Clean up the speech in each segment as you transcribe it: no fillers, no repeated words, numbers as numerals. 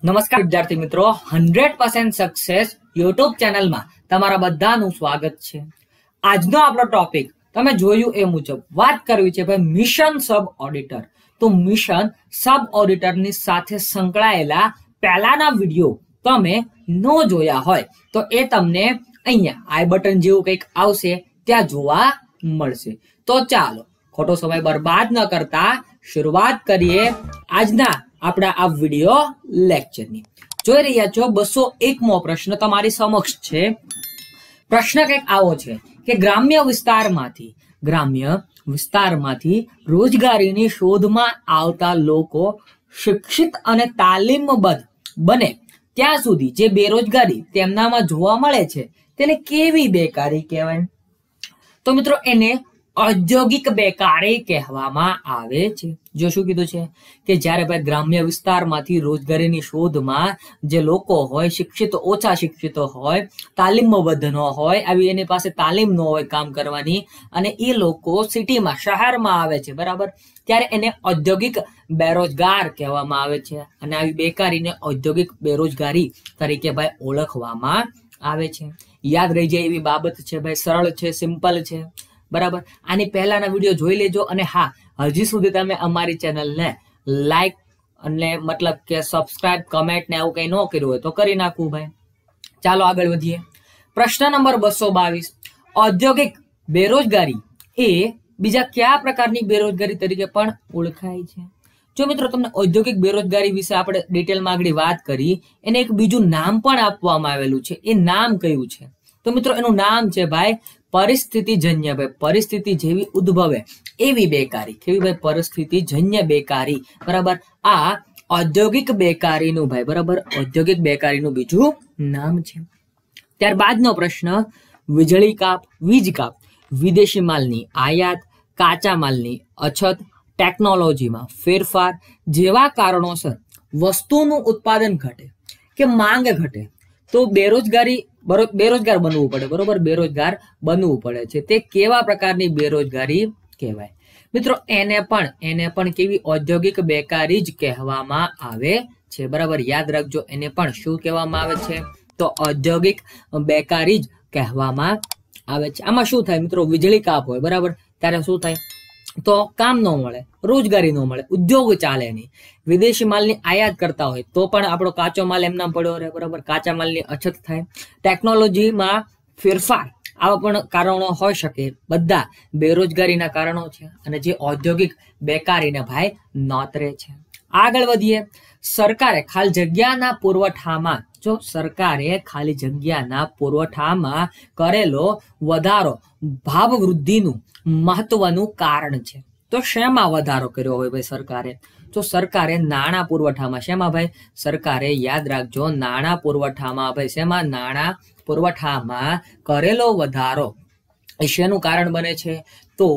નમસ્કાર વિદ્યાર્થી મિત્રો, 100% સક્સેસ યુટ્યુબ ચેનલમાં તમારા બધાનું સ્વાગત છે। આજનો આપણો ટોપિક તમે જોયું એ મુજબ વાત કરવી છે ભાઈ મિશન સબ ઓડિટર। તો મિશન સબ ઓડિટરની સાથે સંકળાયેલા પહેલાના વિડિયો તમે ન જોયા હોય તો એ તમને અહીંયા આઈ બટન જેવું કંઈક આવશે ત્યાં જોવા મળશે। તો ચાલો ખોટો સમય બરબાદ ન કરતા શરૂઆત કરીએ આજના આપણા આ વિડિયો લેક્ચરની। જોઈ રહ્યા છો 201મો પ્રશ્ન તમારી સમક્ષ છે। પ્રશ્ન કંઈક આવો છે કે ગ્રામ્ય વિસ્તારમાંથી રોજગારીની શોધમાં આવતા લોકો શિક્ષિત અને તાલીમબદ્ધ બને ત્યાં સુધી જે બેરોજગારી તેમનામાં જોવા મળે છે તેને કેવી બેકારી કહેવાય? તો મિત્રો એને ઔદ્યોગિક બેકારી કહેવામાં આવે છે। જો શું કીધું છે કે જ્યારે ભાઈ ગ્રામ્ય વિસ્તારમાંથી રોજગારીની શોધમાં જે લોકો હોય, શિક્ષિત ઓછા શિક્ષિત હોય, તાલીમબદ્ધ ન હોય, આવી એની પાસે તાલીમ ન હોય કામ કરવાની, અને એ લોકો સિટીમાં શહેરમાં આવે છે બરાબર, ત્યારે એને ઔદ્યોગિક બેરોજગાર કહેવામાં આવે છે। અને આવી બેકારીને ઔદ્યોગિક બેરોજગારી તરીકે ભાઈ ઓળખવામાં આવે છે। યાદ રહી જાય એવી બાબત છે ભાઈ, સરળ છે, સિમ્પલ છે બરાબર। આની પહેલાના વિડીયો જોઈ લેજો। અને હા, હજી સુધી તમે અમારી ચેનલને લાઈક અને મતલબ કે સબસ્ક્રાઇબ, કમેન્ટ ને એવું કંઈ ન કર્યું હોય તો કરી નાખવું ભાઈ। ચાલો આગળ વધીએ। પ્રશ્ન નંબર 222, ઔદ્યોગિક બેરોજગારી એ બીજા કયા પ્રકારની બેરોજગારી તરીકે પણ ઓળખાય છે? જો મિત્રો તમને ઔદ્યોગિક બેરોજગારી વિશે આપણે ડિટેલમાં આગળ વાત કરી, એને એક બીજું નામ પણ આપવામાં આવેલું છે। એ નામ કયું છે? તો મિત્રો એનું નામ છે ભાઈ પરિસ્થિતિજન્ય। ભાઈ પરિસ્થિતિ જેવી ઉદ્ભવે એવી બેકારી, કેવી ભાઈ? પરિસ્થિતિજન્ય બેકારી બરાબર। આ ઔદ્યોગિક બેકારીનું ભાઈ બરાબર, ઔદ્યોગિક બેકારીનું બીજું નામ છે। ત્યારબાદનો પ્રશ્ન, વીજ કાપ, વિદેશી માલની આયાત, કાચા માલની અછત, ટેકનોલોજીમાં ફેરફાર જેવા કારણોસર વસ્તુનું ઉત્પાદન ઘટે કે માંગ ઘટે તો બેરોજગાર બનવું પડે બરોબર, બેરોજગાર બનવું પડે છે। તે કેવા પ્રકારની બેરોજગારી કહેવાય? મિત્રો એને પણ કેવી? ઔદ્યોગિક બેકારી જ કહેવામાં આવે છે બરાબર। યાદ રાખજો, એને પણ શું કહેવામાં આવે છે? તો ઔદ્યોગિક બેકારી જ કહેવામાં આવે છે। આમાં શું થાય મિત્રો? વીજળી કાપ હોય બરાબર, ત્યારે શું થાય? તો કામ ન મળે, રોજગારી ન મળે, ઉદ્યોગ ચાલે નહીં। વિદેશી માલની આયાત કરતા હોય તો પણ આપણો કાચો માલ એમના પડ્યો રહે બરાબર, કાચા માલની અછત થાય। ટેકનોલોજીમાં ફેરફાર, આવા પણ કારણો હોઈ શકે, બધા બેરોજગારીના કારણો છે અને જે ઔદ્યોગિક બેકારીને ભાઈ નોતરે છે। આગળ વધીએ। સરકારે ખાલી જગ્યાના પુરવઠામાં કરેલો વધારો ભાવ વૃદ્ધિનું મહત્વનું કારણ છે। તો શેમાં વધારો કર્યો હોય ભાઈ સરકારે? તો સરકારે નાણાં પુરવઠામાં, શેમાં ભાઈ? સરકારે યાદ રાખજો, નાણાં પુરવઠામાં ભાઈ, શેમાં? નાણાં પુરવઠામાં કરેલો વધારો એ શેનું કારણ બને છે? તો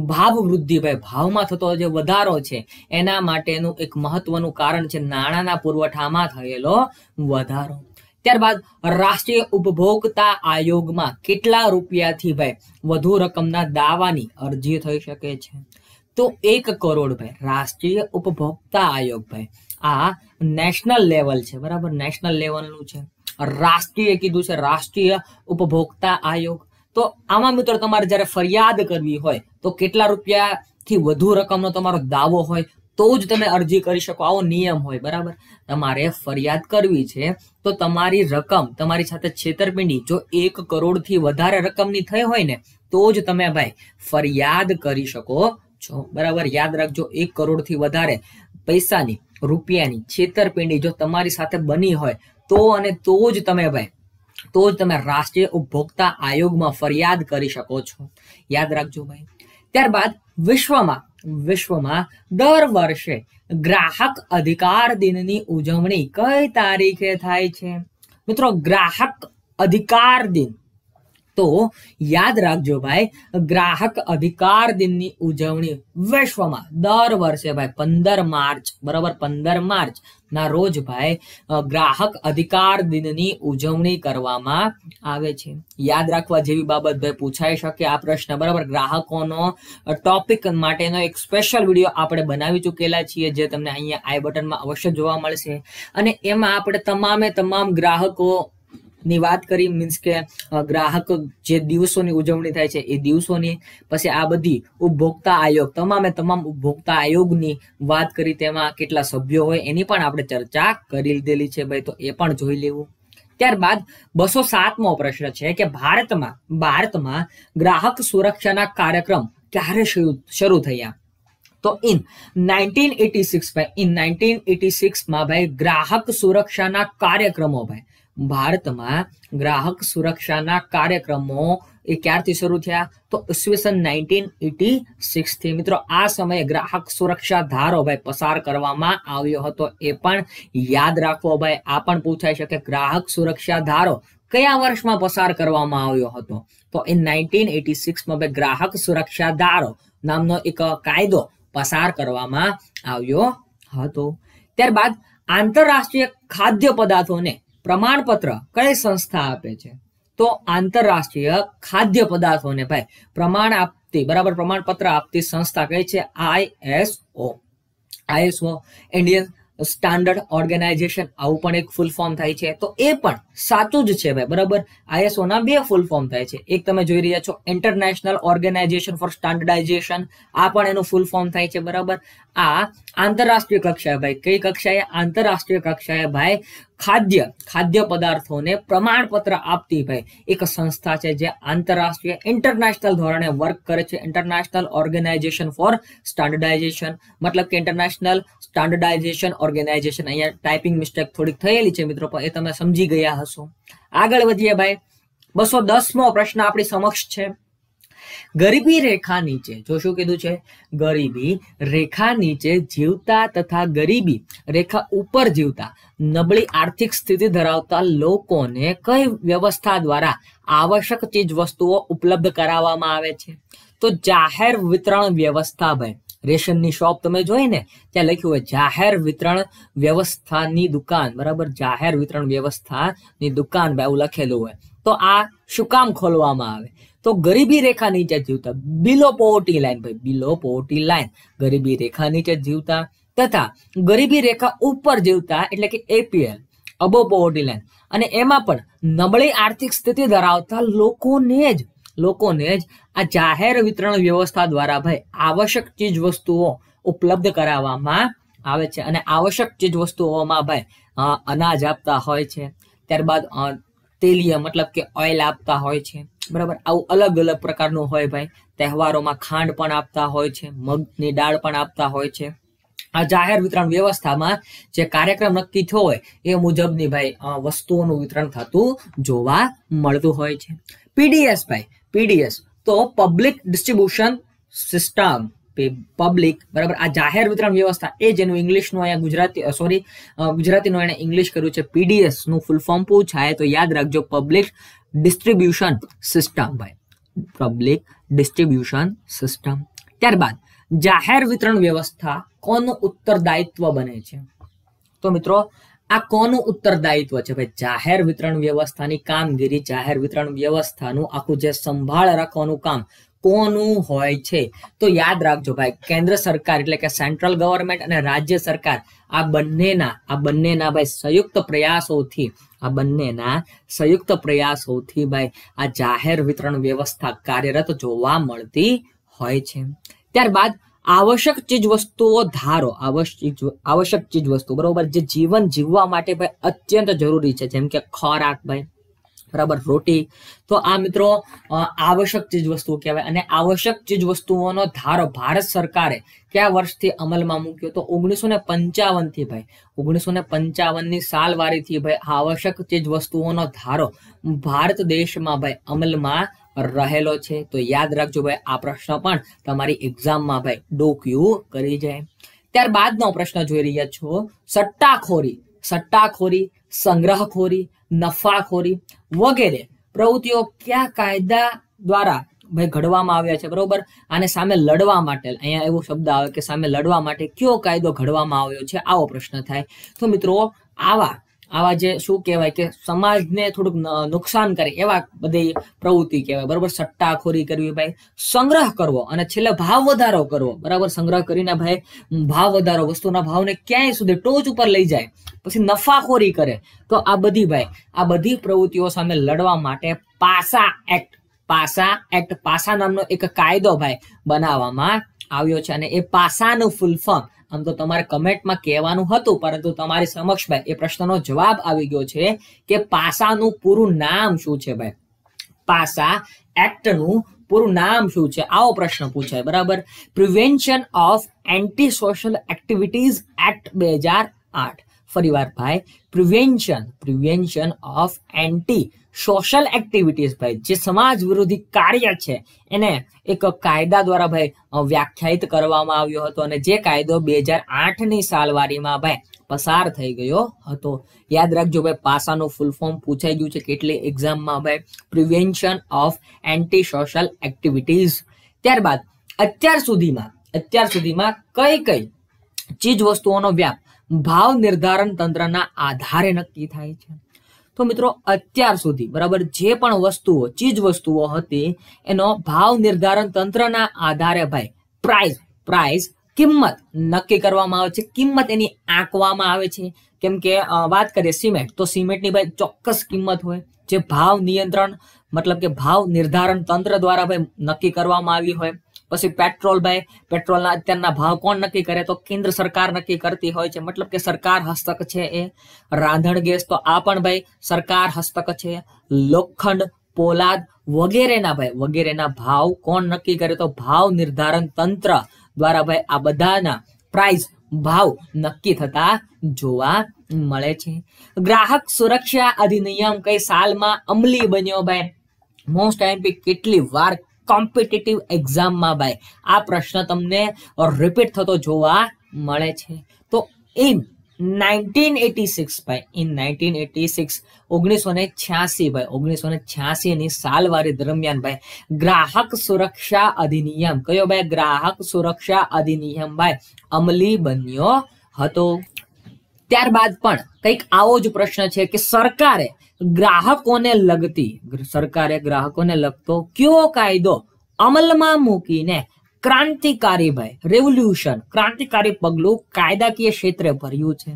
ભાવ વૃદ્ધિ ભાઈ, ભાવમાં થતો જે વધારો છે એના માટેનું એક મહત્વનું કારણ છે નાણાંના પુરવઠામાં થયેલો વધારો। ત્યારબાદ રાષ્ટ્રીય ઉપભોક્તા આયોગમાં કેટલા રૂપિયાથી ભાઈ વધુ રકમના દાવાની અરજી થઈ શકે છે? તો 1 કરોડ ભાઈ। રાષ્ટ્રીય ઉપભોક્તા આયોગ ભાઈ આ નેશનલ લેવલ છે બરાબર, નેશનલ લેવલનું છે। રાષ્ટ્રીય કીધું છે, રાષ્ટ્રીય ઉપભોક્તા આયોગ। તો આમાં મિત્રો તમારે જ્યારે ફરિયાદ કરવી હોય તો કેટલા રૂપિયાથી વધુ રકમનો તમારો દાવો હોય તો જ તમે અરજી કરી શકો, આવો નિયમ હોય બરાબર। તમારે ફરિયાદ કરવી છે તો તમારી રકમ, તમારી સાથે છેતરપિંડી જો 1 કરોડથી વધારે રકમની થઈ હોય ને તો જ તમે ભાઈ ફરિયાદ કરી શકો છો બરાબર। યાદ રાખજો, 1 કરોડથી વધારે પૈસાની, રૂપિયાની છેતરપિંડી જો તમારી સાથે બની હોય તો જ તમે રાષ્ટ્રીય ઉપભોક્તા આયોગમાં ફરિયાદ કરી શકો છો, યાદ રાખજો ભાઈ। ત્યારબાદ વિશ્વમાં દર વર્ષે ગ્રાહક અધિકાર દિનની ઉજવણી કઈ તારીખે થાય છે? મિત્રો ગ્રાહક અધિકાર દિન તો યાદ રાખજો ભાઈ, ગ્રાહક અધિકાર દિનની ઉજવણી વિશ્વમાં દર વર્ષે ભાઈ 15 માર્ચ, બરાબર, 15 માર્ચ ના રોજ ભાઈ ગ્રાહક અધિકાર દિનની ઉજવણી કરવામાં આવે છે. યાદ રાખવા જેવી બાબત ભાઈ પૂછાઈ શકે આ પ્રશ્ન, બરાબર. ગ્રાહકોનો ટોપિક માટેનો એક સ્પેશિયલ વિડીયો આપણે બનાવી ચૂકેલા છીએ, જે તમને અહીંયા આઈ બટનમાં અવશ્ય જોવા મળશે. અને એમાં આપણે તમામ ગ્રાહકો ની વાત કરી, મીન્સ કે ગ્રાહક જે દિવસોની ઉજવણી થાય છે એ દિવસોની, પછી આ બધી ઉપભોક્તા આયોગ, તમામ ઉપભોક્તા આયોગની વાત કરી, તેમાં કેટલા સભ્યો હોય એની પણ આપણે ચર્ચા કરી લીધેલી છે ભાઈ, તો એ પણ જોઈ લેવું. ત્યારબાદ 207મો પ્રશ્ન છે કે ભારતમાં ગ્રાહક સુરક્ષાના કાર્યક્રમ ક્યારે શરૂ થયા? તો ઇન 1986 ભાઈ, ઇન 1986 માં ભાઈ ગ્રાહક સુરક્ષાના કાર્યક્રમો ભાઈ ભારતમાં ગ્રાહક સુરક્ષાના કાર્યક્રમો એ ક્યારથી શરૂ થયા? તો ઈસવીસન 1986 થી. મિત્રો આ સમયે ગ્રાહક સુરક્ષા ધારો ભાઈ પસાર કરવામાં આવ્યો હતો, એ પણ યાદ રાખવો ભાઈ. આ પણ પૂછાઈ શકે, ગ્રાહક સુરક્ષા ધારો કયા વર્ષમાં પસાર કરવામાં આવ્યો હતો? તો ઇન 1986 માં ભાઈ ગ્રાહક સુરક્ષા ધારો નામનો એક કાયદો પસાર કરવામાં આવ્યો હતો. ત્યારબાદ આંતરરાષ્ટ્રીય ખાદ્ય પદાર્થોને પ્રમાણપત્ર કઈ સંસ્થા આપે છે? તો આંતરરાષ્ટ્રીય ખાદ્ય પદાર્થોને ભાઈ પ્રમાણપત્ર આપતી સંસ્થા કઈ છે? ISO, ઇન્ડિયન સ્ટાન્ડર્ડ ઓર્ગેનાઇઝેશન, આવું પણ એક ફૂલ ફોર્મ થાય છે. તો એ પણ સાચું જ છે ભાઈ, બરાબર. ISO ના 2 ફૂલ ફોર્મ થાય છે, એક તમે જોઈ રહ્યા છો ઇન્ટરનેશનલ ઓર્ગેનાઇઝેશન ફોર સ્ટાન્ડર્ડાઇઝેશન, આ પણ એનું ફૂલ ફોર્મ થાય છે, બરાબર. આ આંતરરાષ્ટ્રીય કક્ષાએ ભાઈ, કઈ કક્ષાએ? આંતરરાષ્ટ્રીય કક્ષાએ ભાઈ ખાદ્ય પદાર્થોને પ્રમાણપત્ર આપતી ભાઈ એક સંસ્થા છે, જે આંતરરાષ્ટ્રીય ઇન્ટરનેશનલ ધોરણે વર્ક કરે છે. ઇન્ટરનેશનલ ઓર્ગેનાઇઝેશન ફોર સ્ટાન્ડર્ડાઇઝેશન, મતલબ કે ઇન્ટરનેશનલ સ્ટાન્ડર્ડાઇઝેશન ઓર્ગેનાઇઝેશન. અહીંયા ટાઈપિંગ મિસ્ટેક થોડીક થયેલી છે મિત્રો, પણ એ તમે સમજી ગયા હશો. આગળ વધીએ ભાઈ, 210મો પ્રશ્ન આપણી સમક્ષ છે. ગરીબી રેખા નીચે, જો શું કીધું છે? ગરીબી રેખા નીચે જીવતા તથા ગરીબી રેખા ઉપર જીવતા નબળી આર્થિક સ્થિતિ ધરાવતા લોકોને કઈ વ્યવસ્થા દ્વારા આવશ્યક ચીજ વસ્તુઓ ઉપલબ્ધ કરાવવામાં આવે છે? તો જાહેર વિતરણ વ્યવસ્થા ભાઈ. રેશનની શોપ તમે જોઈ ને, ત્યાં લખ્યું હોય જાહેર વિતરણ વ્યવસ્થાની દુકાન, બરાબર. જાહેર વિતરણ વ્યવસ્થાની દુકાન ભાઈ એવું લખેલું હોય. તો આ શું કામ ખોલવામાં આવે? તો ગરીબી રેખા નીચે જીવતા, બિલો પોવર્ટી લાઈન ભાઈ, બિલો પોવર્ટી લાઈન, ગરીબી રેખા નીચે જીવતા તથા ગરીબી રેખા ઉપર જીવતા, એટલે કે APL, અબો પોવર્ટી લાઈન, અને એમાં પણ નબળી આર્થિક સ્થિતિ ધરાવતા લોકોને જ આ જાહેર વિતરણ વ્યવસ્થા દ્વારા ભાઈ આવશ્યક ચીજ વસ્તુઓ ઉપલબ્ધ કરાવવામાં આવે છે. અને આવશ્યક ચીજ વસ્તુઓમાં ભાઈ અનાજ આપતા હોય છે, ત્યારબાદ તેલીય મતલબ કે ઓઇલ આપતા હોય છે, બરાબર. આવું અલગ અલગ પ્રકારનું હોય ભાઈ. તહેવારોમાં ખાંડ પણ આપતા હોય છે, મગની દાળ પણ આપતા હોય છે. આ જાહેર વિતરણ વ્યવસ્થામાં જે કાર્યક્રમ નક્કી થયો હોય એ મુજબની ભાઈ વસ્તુઓનું વિતરણ થતું જોવા મળતું હોય છે. PDS ભાઈ, PDS તો પબ્લિક ડિસ્ટ્રીબ્યુશન સિસ્ટમ, પબ્લિક, બરાબર. આ જાહેર વિતરણ વ્યવસ્થા એ જેનું ઇંગ્લિશનું અહીંયા ગુજરાતીનું એને ઇંગ્લિશ કર્યું છે. PDS નું ફૂલ ફોર્મ પૂછાય તો યાદ રાખજો, પબ્લિક ડિસ્ટ્રીબ્યુશન સિસ્ટમ ભાઈ, પબ્લિક ડિસ્ટ્રીબ્યુશન સિસ્ટમ. ત્યારબાદ જાહેર વિતરણ વ્યવસ્થા કોનું ઉત્તરદાયિત્વ બને છે? તો મિત્રો આ કોનું ઉત્તરદાયિત્વ છે ભાઈ? જાહેર વિતરણ વ્યવસ્થાની કામગીરી, જાહેર વિતરણ વ્યવસ્થાનું આખું જે સંભાળ રાખવાનું કામ કોનું હોય છે? તો યાદ રાખજો ભાઈ, કેન્દ્ર સરકાર એટલે કે સેન્ટ્રલ ગવર્મેન્ટ અને રાજ્ય સરકાર આ બંનેના ભાઈ સંયુક્ત પ્રયાસોથી ભાઈ આ જાહેર વિતરણ વ્યવસ્થા કાર્યરત જોવા મળતી હોય છે. ત્યારબાદ આવશ્યક ચીજ વસ્તુઓ ધારો, આવશ્યક ચીજ વસ્તુ, બરોબર, જે જીવન જીવવા માટે ભાઈ અત્યંત જરૂરી છે, જેમ કે ખોરાક ભાઈ, બરાબર, રોટી. તો આ મિત્રો આવશ્યક ચીજ વસ્તુઓ કહેવાય. અને આવશ્યક ચીજ વસ્તુઓનો ધારો ભારત સરકારે કયા વર્ષથી અમલમાં મૂક્યો? તો 1955 થી ભાઈ, 1955 ની સાલવારીથી ભાઈ આવશ્યક ચીજ વસ્તુઓનો ધારો ભારત દેશમાં ભાઈ અમલમાં રહેલો છે. તો યાદ રાખજો ભાઈ, આ પ્રશ્ન પણ તમારી એક્ઝામમાં ભાઈ ડોક્યુ કરી જાય. ત્યારબાદનો પ્રશ્ન જોઈ રહ્યા છો, સટ્ટાખોરી, સંગ્રહખોરી, નફાખોરી વગેરે પ્રવૃત્તિઓ કયા કાયદા દ્વારા ભાઈ ઘડવામાં આવ્યા છે, બરોબર. આને સામે લડવા માટે, અહીંયા એવો શબ્દ આવે કે સામે લડવા માટે કયો કાયદો ઘડવામાં આવ્યો છે, આવો પ્રશ્ન થાય. તો મિત્રો આવા જે શું કહેવાય કે સમાજને થોડુંક નુકસાન કરે એવા બધી પ્રવૃત્તિ કહેવાય, બરોબર. સટ્ટાખોરી કરવી ભાઈ, સંગ્રહ કરવો અને છેલ્લે ભાવ વધારો કરવો, બરાબર. સંગ્રહ કરીને ભાઈ ભાવ વધારો, વસ્તુના ભાવને ક્યાંય સુધી ટોચ ઉપર લઈ જાય, પછી નફાખોરી કરે. તો આ બધી પ્રવૃત્તિઓ સામે લડવા માટે પાસા એક્ટ નામનો એક કાયદો ભાઈ બનાવવામાં આવ્યો છે. અને એ પાસાનું ફૂલ ફોર્મ આમ તો તમારે કમેન્ટમાં કહેવાનું હતું, પરંતુ તમારી સમક્ષ ભાઈ એ પ્રશ્નનો જવાબ આવી ગયો છે કે પાસાનું પૂરું નામ શું છે ભાઈ. પાસા એક્ટનું પૂરું નામ શું છે, આવો પ્રશ્ન પૂછાય, બરાબર. Prevention of anti social activities act 2008. ફરીવાર ભાઈ, prevention of anti social activities ભાઈ, જે સમાજ વિરોધી કાર્ય છે એને એક કાયદા દ્વારા ભાઈ વ્યાખ્યાયિત કરવામાં આવ્યો હતો, અને જે કાયદો 2008ની સાલવારીમાં ભાઈ પસાર થઈ ગયો હતો. યાદ રાખજો ભાઈ, પાસાનું ફૂલ ફોર્મ પૂછાઈ ગયું છે કેટલી એક્ઝામમાં ભાઈ, prevention of anti social activities. ત્યારબાદ અત્યાર સુધીમાં કઈ ચીજ વસ્તુઓનો વ્યાપ ભાવ નિર્ધારણ તંત્રના આધારે નક્કી થાય છે. તો મિત્રો અત્યાર સુધી, બરાબર, જે પણ ચીજ વસ્તુઓ હતી એનો ભાવ નિર્ધારણ તંત્રના આધારે ભાઈ પ્રાઇસ કિંમત નક્કી કરવામાં આવે છે, કિંમત એની આંકવામાં આવે છે. કેમ કે વાત કરીએ સિમેન્ટ, તો સિમેન્ટની ભાઈ ચોક્કસ કિંમત હોય જે ભાવ નિયંત્રણ મતલબ કે ભાવ નિર્ધારણ તંત્ર દ્વારા ભાઈ નક્કી કરવામાં આવી હોય. પછી પેટ્રોલના અત્યારના ભાવ કોણ નક્કી કરે, તો કેન્દ્ર સરકાર નક્કી કરતી હોય છે, મતલબ કે સરકાર હસ્તક છે એ. રાંધણ ગેસ, તો આ પણ ભાઈ સરકાર હસ્તક છે. લોખંડ, પોલાદ વગેરેના ભાવ કોણ નક્કી કરે, તો ભાવ નિર્ધારણ તંત્ર દ્વારા ભાઈ આ બધાના ભાવ નક્કી થતા જોવા મળે છે. ગ્રાહક સુરક્ષા અધિનિયમ કઈ સાલમાં અમલી બન્યો ભાઈ? મોસ્ટ આઈએમપી કેટલી વાર કોમ્પિટિટિવ એક્ઝામમાં ભાઈ આ પ્રશ્ન તમને રિપીટ થતો જોવા મળે છે. તો ઇન 1986 ભાઈ, 1986 ની સાલવારી દરમિયાન ભાઈ ગ્રાહક સુરક્ષા અધિનિયમ કયો ભાઈ? ગ્રાહક સુરક્ષા અધિનિયમ ભાઈ અમલી બન્યો હતો. ત્યારબાદ પણ કંઈક આવો જ પ્રશ્ન છે કે સરકારે ગ્રાહકોને લગતો કયો કાયદો અમલમાં મૂકીને ક્રાંતિકારી પગલું કાયદાકીય ક્ષેત્રે ભર્યું છે?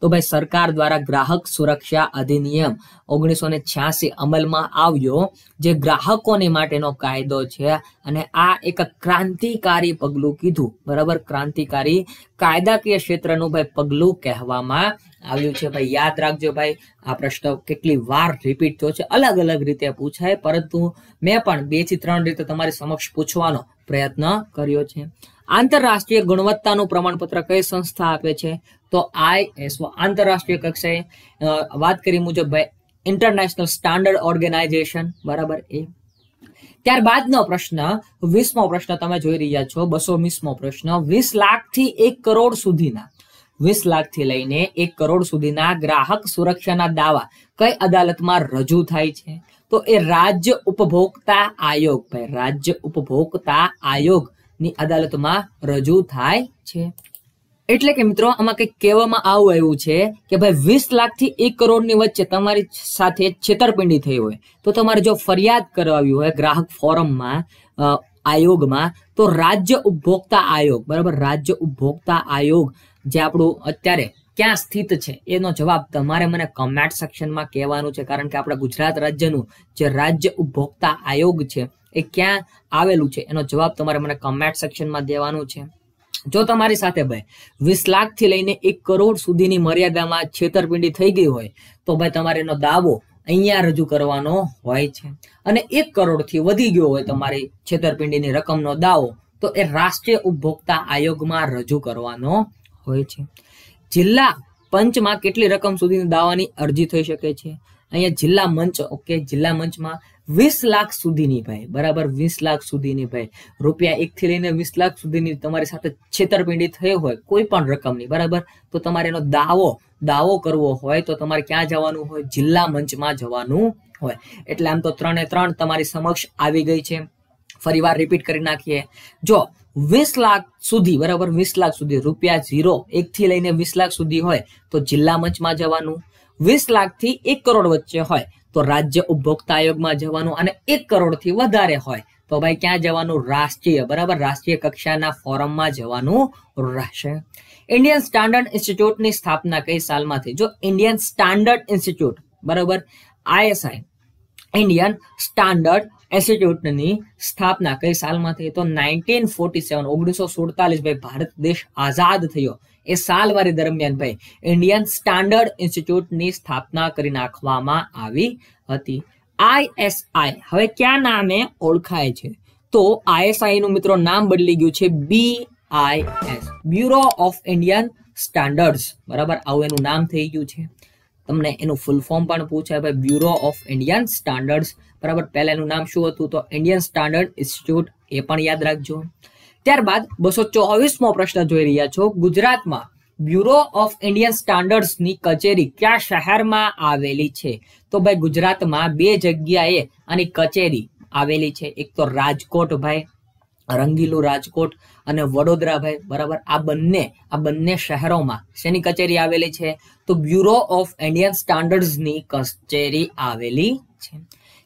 તો ભાઈ સરકાર દ્વારા ગ્રાહક સુરક્ષા અધિનિયમ 1986 અમલમાં આવ્યો, જે ગ્રાહકોને માટેનો કાયદો છે. અને આ એક ક્રાંતિકારી પગલું કીધું, બરાબર. ક્રાંતિકારી કાયદાકીય ક્ષેત્રનું ભાઈ પગલું કહેવામાં આવ્યું છે. ભાઈ યાદ રાખજો ભાઈ, આ પ્રશ્ન કેટલી વાર રિપીટ થયો છે, અલગ અલગ રીતે પૂછાય, પરંતુ મેં પણ 2 થી 3 રીતે તમારી સમક્ષ પૂછવાનો પ્રયત્ન કર્યો છે. આંતરરાષ્ટ્રીય ગુણવત્તાનું પ્રમાણપત્ર કઈ સંસ્થા આપે છે? તો ISO, આંતરરાષ્ટ્રીય કક્ષાએ વાત કરી મુજબ ભાઈ ઇન્ટરનેશનલ સ્ટાન્ડર્ડ ઓર્ગેનાઇઝેશન, બરાબર. એ ત્યારબાદનો પ્રશ્ન 20મો પ્રશ્ન તમે જોઈ રહ્યા છો, 220મો પ્રશ્ન. 20 લાખથી 1 કરોડ સુધીના 20 લાખથી લઈને 1 કરોડ સુધીના ગ્રાહક સુરક્ષાના દાવા કઈ અદાલતમાં રજૂ થાય છે? તો એ રાજ્ય ઉપભોક્તા આયોગ ભાઈ, રાજ્ય ઉપભોક્તા આયોગની અદાલતમાં રજૂ થાય છે. એટલે કે મિત્રો આમાં કંઈક કહેવામાં આવ્યું છે કે ભાઈ 20 લાખથી 1 કરોડની વચ્ચે તમારી સાથે છેતરપિંડી થઈ હોય તો તમારે જો ફરિયાદ કરાવી હોય ગ્રાહક ફોરમમાં આયોગમાં, તો રાજ્ય ઉપભોક્તા આયોગ, બરાબર, રાજ્ય ઉપભોક્તા આયોગ જે આપણું અત્યારે ક્યાં સ્થિત છે એનો જવાબ તમારે મને કમેન્ટ સેક્શનમાં કહેવાનું છે. કારણ કે આપણા ગુજરાત રાજ્યનું જે રાજ્ય ઉપભોક્તા આયોગ છે એ ક્યાં આવેલું છે એનો જવાબ તમારે મને કમેન્ટ સેક્શનમાં દેવાનું છે. જો તમારી સાથે ભાઈ 20 લાખથી લઈને 1 કરોડ સુધીની મર્યાદામાં છેતરપિંડી થઈ ગઈ હોય તો ભાઈ તમારે એનો દાવો અહીંયા રજૂ કરવાનો હોય છે. અને 1 કરોડથી વધી ગયો હોય તમારી છેતરપિંડીની રકમનો દાવો, તો એ રાષ્ટ્રીય ઉપભોક્તા આયોગમાં રજૂ કરવાનો હોય છે. જિલ્લા પંચમાં કેટલી રકમ સુધીની દાવાની અરજી થઈ શકે છે? અહીંયા જિલ્લા મંચ, ઓકે, જિલ્લા મંચમાં 20 લાખ સુધીની ભાઈ, બરાબર, 20 લાખ સુધીની ભાઈ, રૂપિયા 1 થી લઈને 20 લાખ સુધીની તમારી સાથે છેતરપિંડી થઈ હોય કોઈ પણ રકમની, બરાબર, તો તમારે એનો દાવો કરવો હોય તો તમારે ક્યાં જવાનું હોય? જિલ્લા મંચમાં જવાનું હોય. એટલે આમ તો 3 તમારી સમક્ષ આવી ગઈ છે. ફરીવાર રિપીટ કરી નાખીએ. જો 20 લાખ સુધી, બરાબર, 20 લાખ સુધી રૂપિયા 1 થી લઈને 20 લાખ સુધી હોય તો જિલ્લા મંચમાં જવાનું. 20 લાખ થી 1 કરોડ વચ્ચે હોય તો રાજ્ય ઉપભોક્તા આયોગમાં જવાનું, અને 1 કરોડ થી વધારે હોય તો ભાઈ ક્યાં જવાનું? રાષ્ટ્રીય, બરાબર, રાષ્ટ્રીય કક્ષાના ફોરમમાં જવાનું રહેશે. ઇન્ડિયન સ્ટાન્ડર્ડ ઇન્સ્ટિટ્યૂટની સ્થાપના કઈ સાલમાં થઈ? જો ઇન્ડિયન સ્ટાન્ડર્ડ ઇન્સ્ટિટ્યૂટ, બરાબર, ISI, ઇન્ડિયન સ્ટાન્ડર્ડ ઇન્સ્ટિટ્યૂટની સ્થાપના કઈ સાલમાં થઈ? તો 1947, 1947 ભાઈ, ભારત દેશ આઝાદ થયો એ સાલવારી દરમિયાન ભાઈ ઇન્ડિયન સ્ટાન્ડર્ડ ઇન્સ્ટિટ્યૂટની સ્થાપના કરી નાખવામાં આવી હતી. ISI હવે ક્યાં નામે ઓળખાય છે? તો ISI નું મિત્રો નામ બદલી ગયું છે BIS, bureau of Indian standards, બરાબર, આવું એનું નામ થઈ ગયું છે. તમને એનું ફૂલ ફોર્મ પણ પૂછાય ભાઈ, બ્યુરો ઓફ ઇન્ડિયન સ્ટાન્ડર્ડ્સ, બરાબર. પહેલા એનું નામ શું હતું? તો ઇન્ડિયન સ્ટાન્ડર્ડ ઇન્સ્ટિટ્યૂટ, એ પણ યાદ રાખજો. ત્યારબાદ 224મો પ્રશ્ન જોઈ રહ્યા છો. ગુજરાતમાં બ્યુરો ઓફ ઇન્ડિયન સ્ટાન્ડર્ડ્સ ની કચેરી કયા શહેરમાં આવેલી છે? તો ભાઈ ગુજરાતમાં 2 જગ્યાએ આની કચેરી આવેલી છે. એક તો રાજકોટ ભાઈ, રંગીલું રાજકોટ, અને વડોદરા ભાઈ, બરાબર. આ બંને શહેરોમાં શેની કચેરી આવેલી છે? તો બ્યુરો ઓફ ઇન્ડિયન સ્ટાન્ડર્ડ્સ ની કચેરી આવેલી છે.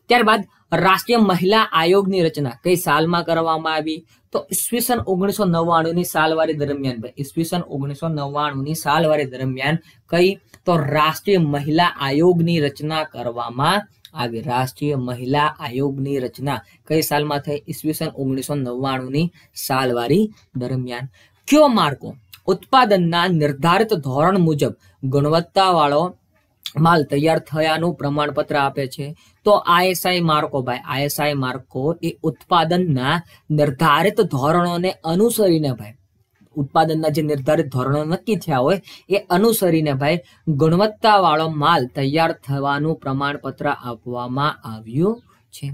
ત્યારબાદ રાષ્ટ્રીય મહિલા આયોગની રચના કઈ સાલમાં કરવામાં આવી? તો ઈસવીસન 1999 ની સાલવારી દરમિયાન ભાઈ, ઈસવીસન 1999 ની સાલવારી દરમિયાન કઈ? તો રાષ્ટ્રીય મહિલા આયોગની રચના કરવામાં આવી. રાષ્ટ્રીય મહિલા આયોગની રચના કઈ સાલમાં થઈ? ઈસવીસન 1999 ની સાલવારી દરમિયાન. કયો માર્કો ઉત્પાદનના નિર્ધારિત ધોરણ મુજબ ગુણવત્તાવાળો માલ તૈયાર થયાનું પ્રમાણપત્ર આપે છે? તો ISI માર્કો ભાઈ, ISI માર્કો એ ઉત્પાદનના નિર્ધારિત ધોરણોને અનુસરીને ભાઈ, ઉત્પાદનના જે નિર્ધારિત ધોરણો નક્કી થયા હોય એ અનુસરીને ભાઈ ગુણવત્તાવાળો માલ તૈયાર થવાનું પ્રમાણપત્ર આપવામાં આવ્યું છે.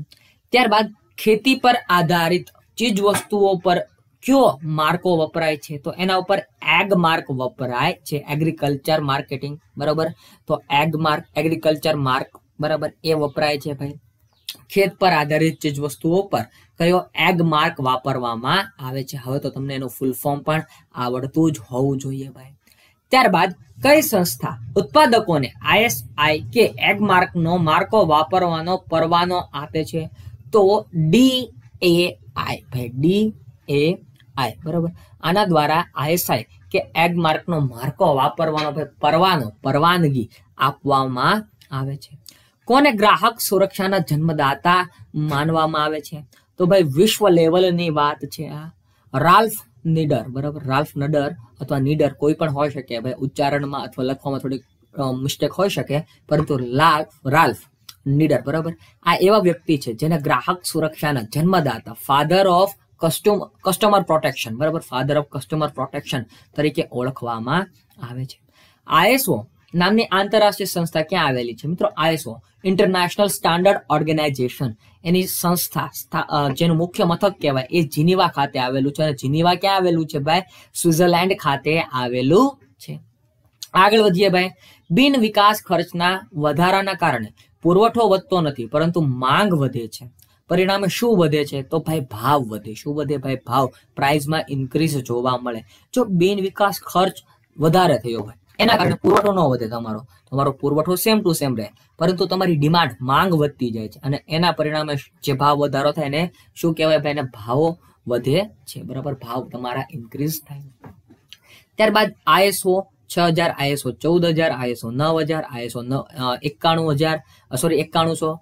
ત્યારબાદ ખેતી પર આધારિત ચીજ વસ્તુઓ પર કયો માર્કો વપરાય છે? તો એના ઉપર એગ માર્ક વપરાય છે, એગ્રીકલ્ચર માર્કેટિંગ, બરાબર. તો એગ માર્ક, એગ્રીકલ્ચર માર્ક, બરાબર, એ વપરાય છે ભાઈ. ખેત પર આધારિત ચીજ વસ્તુઓ પર કયો એગ માર્ક વાપરવામાં આવે છે? હવે તો તમને એનું ફૂલ ફોર્મ પણ આવડતું જ હોવું જોઈએ ભાઈ. ત્યારબાદ કઈ સંસ્થા ઉત્પાદકોને ISI કે એગ માર્કનો માર્કો વાપરવાનો પરવાનો આપે છે? તો DAI ભાઈ, DAI, બરાબર. આના દ્વારા ISI કે એગ માર્કનો માર્કો વાપરવાનો ભાઈ પરવાનગી આપવામાં આવે છે. કોને ગ્રાહક સુરક્ષાના જન્મદાતા માનવામાં આવે છે? તો ભાઈ વિશ્વ લેવલની વાત છે આ. રાલ્ફ નીડર, બરાબર, રાલ્ફ નડર અથવા નીડર કોઈ પણ હોઈ શકે ભાઈ, ઉચ્ચારણમાં અથવા લખવામાં થોડીક મિસ્ટેક હોઈ શકે, પરંતુ રાલ્ફ નીડર, બરાબર, આ એવા વ્યક્તિ છે જેને ગ્રાહક સુરક્ષાના જન્મદાતા, ફાધર ઓફ કસ્ટમર પ્રોટેક્શન, બરાબર, ફાધર ઓફ કસ્ટમર પ્રોટેક્શન તરીકે ઓળખવામાં આવે છે. ISO નામની આંતરરાષ્ટ્રીય સંસ્થા ક્યાં આવેલી છે? મિત્રો ISO ઇન્ટરનેશનલ સ્ટાન્ડર્ડ ઓર્ગેનાઇઝેશન, એની સંસ્થા જેનું મુખ્ય મથક કહેવાય એ જીનીવા ખાતે આવેલું છે. અને જીનીવા ક્યાં આવેલું છે ભાઈ? સ્વિટ્ઝરલેન્ડ ખાતે આવેલું છે. આગળ વધીએ ભાઈ. બિન વિકાસ ખર્ચના વધારાના કારણે પુરવઠો વધતો નથી પરંતુ માંગ વધે છે. પરિણામે શું વધે છે? તો ભાઈ ભાવ વધે. શું વધે ભાઈ? ભાવ. પ્રાઇસમાં ઇન્ક્રીઝ જોવા મળે. જો બિન વિકાસ ખર્ચ વધારે થયો ભાઈ, એના કારણે પુરવઠો ન વધે, તમારો પુરવઠો સેમ ટુ સેમ રહે, પરંતુ તમારી ડિમાન્ડ, માંગ વધતી જાય છે, અને એના પરિણામે જે ભાવ વધારો થાય એને શું કહેવાય ભાઈ? એને ભાવો વધે છે, બરાબર, ભાવ તમારા ઇન્ક્રીઝ થાય. ત્યારબાદ ISO 6000, ISO 14000, ISO 9000, ISO 9181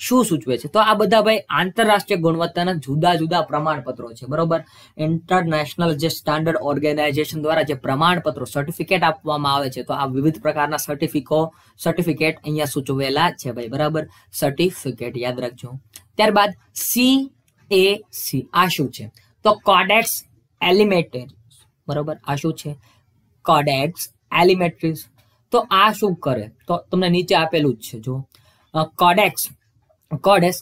શું સૂચવે છે? તો આ બધા ભાઈ આંતરરાષ્ટ્રીય ગુણવત્તાના જુદા જુદા પ્રમાણપત્રો છે, બરોબર. ઇન્ટરનેશનલ જે સ્ટાન્ડર્ડ ઓર્ગેનાઇઝેશન દ્વારા જે પ્રમાણપત્રો, સર્ટિફિકેટ આપવામાં આવે છે, તો આ વિવિધ પ્રકારના સર્ટિફિકેટ અહીંયા સૂચવેલા છે ભાઈ, બરાબર. સર્ટિફિકેટ યાદ રાખજો. ત્યારબાદ CAC આ શું છે? તો કોડેક્સ એલિમેન્ટરીઝ, બરોબર. આ શું છે? કોડેક્સ એલિમેન્ટરીઝ. તો તો આ શું કરે? તો તમને નીચે આપેલું જ છે જો, કોડેક્સ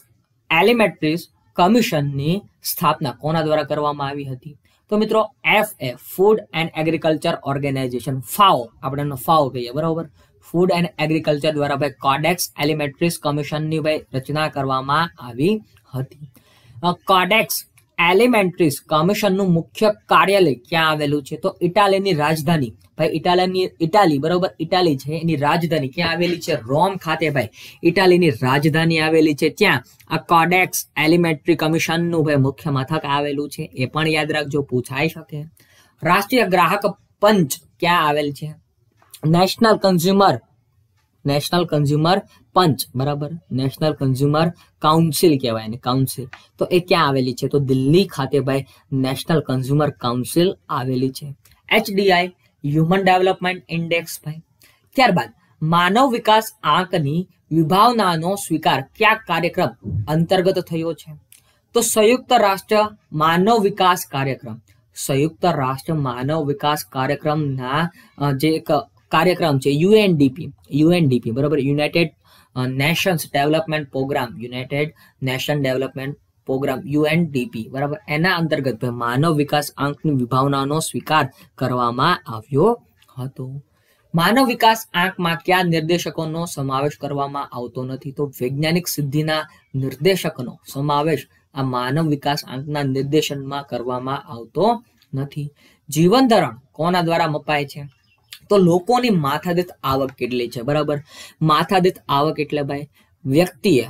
એલિમેન્ટરીઝ કમિશનની સ્થાપના કોના દ્વારા કરવામાં આવી હતી? તો મિત્રો FA food and agriculture organisation, FAO આપણે એનો ફાઓ કહીએ બરાબર, ફૂડ એન્ડ એગ્રીકલ્ચર દ્વારા ભાઈ કોડેક્સ એલિમેન્ટરીઝ કમિશનની ભાઈ રચના કરવામાં આવી હતી. કોડેક્સ એલિમેન્ટરીઝ કમિશનનું મુખ્ય કાર્યાલય ક્યાં આવેલું છે? તો ઇટાલીની રાજધાની ભાઈ, ઇટાલી બરાબર, ઇટાલી છે એની રાજધાની ક્યાં આવેલી છે? રોમ ખાતે ભાઈ ઇટાલીની રાજધાની આવેલી છે. ત્યાં આ કોડેક્સ એલિમેન્ટરી કમિશનનું ભાઈ મુખ્ય મથક આવેલું છે, એ પણ યાદ રાખજો, પૂછાઈ શકે. રાષ્ટ્રીય ગ્રાહક પંચ ક્યાં આવેલ છે? નેશનલ કન્ઝ્યુમર પંચ બરાબર, નેશનલ કન્ઝ્યુમર કાઉન્સિલ કહેવાય ને, કાઉન્સિલ, તો એ ક્યાં આવેલી છે? તો દિલ્હી ખાતે ભાઈ નેશનલ કન્ઝ્યુમર કાઉન્સિલ આવેલી છે. HDI હ્યુમન ડેવલપમેન્ટ ઇન્ડેક્સ ભાઈ. ત્યારબાદ માનવ વિકાસ આંકની વિભાવનાનો સ્વીકાર કયા કાર્યક્રમ અંતર્ગત થયો છે? તો સંયુક્ત રાષ્ટ્ર માનવ વિકાસ કાર્યક્રમના જે એક કાર્યક્રમ છે UNDP બરાબર, United Nation Development Programme UNDP બરાબર, એના અંતર્ગત માનવ વિકાસ આંકની વિભાવનાનો સ્વીકાર કરવામાં આવ્યો હતો. માનવ વિકાસ આંકમાં કયા નિર્દેશકોનો સમાવેશ કરવામાં આવતો નથી? તો વૈજ્ઞાનિક સિદ્ધિના નિર્દેશકનો સમાવેશ આ માનવ વિકાસ આંકના નિર્દેશનમાં કરવામાં આવતો નથી. જીવન ધોરણ કોના દ્વારા મપાય છે? તો લોકોની માથાદીઠ આવક કેટલી છે બરાબર, માથાદીઠ આવક એટલે ભાઈ વ્યક્તિએ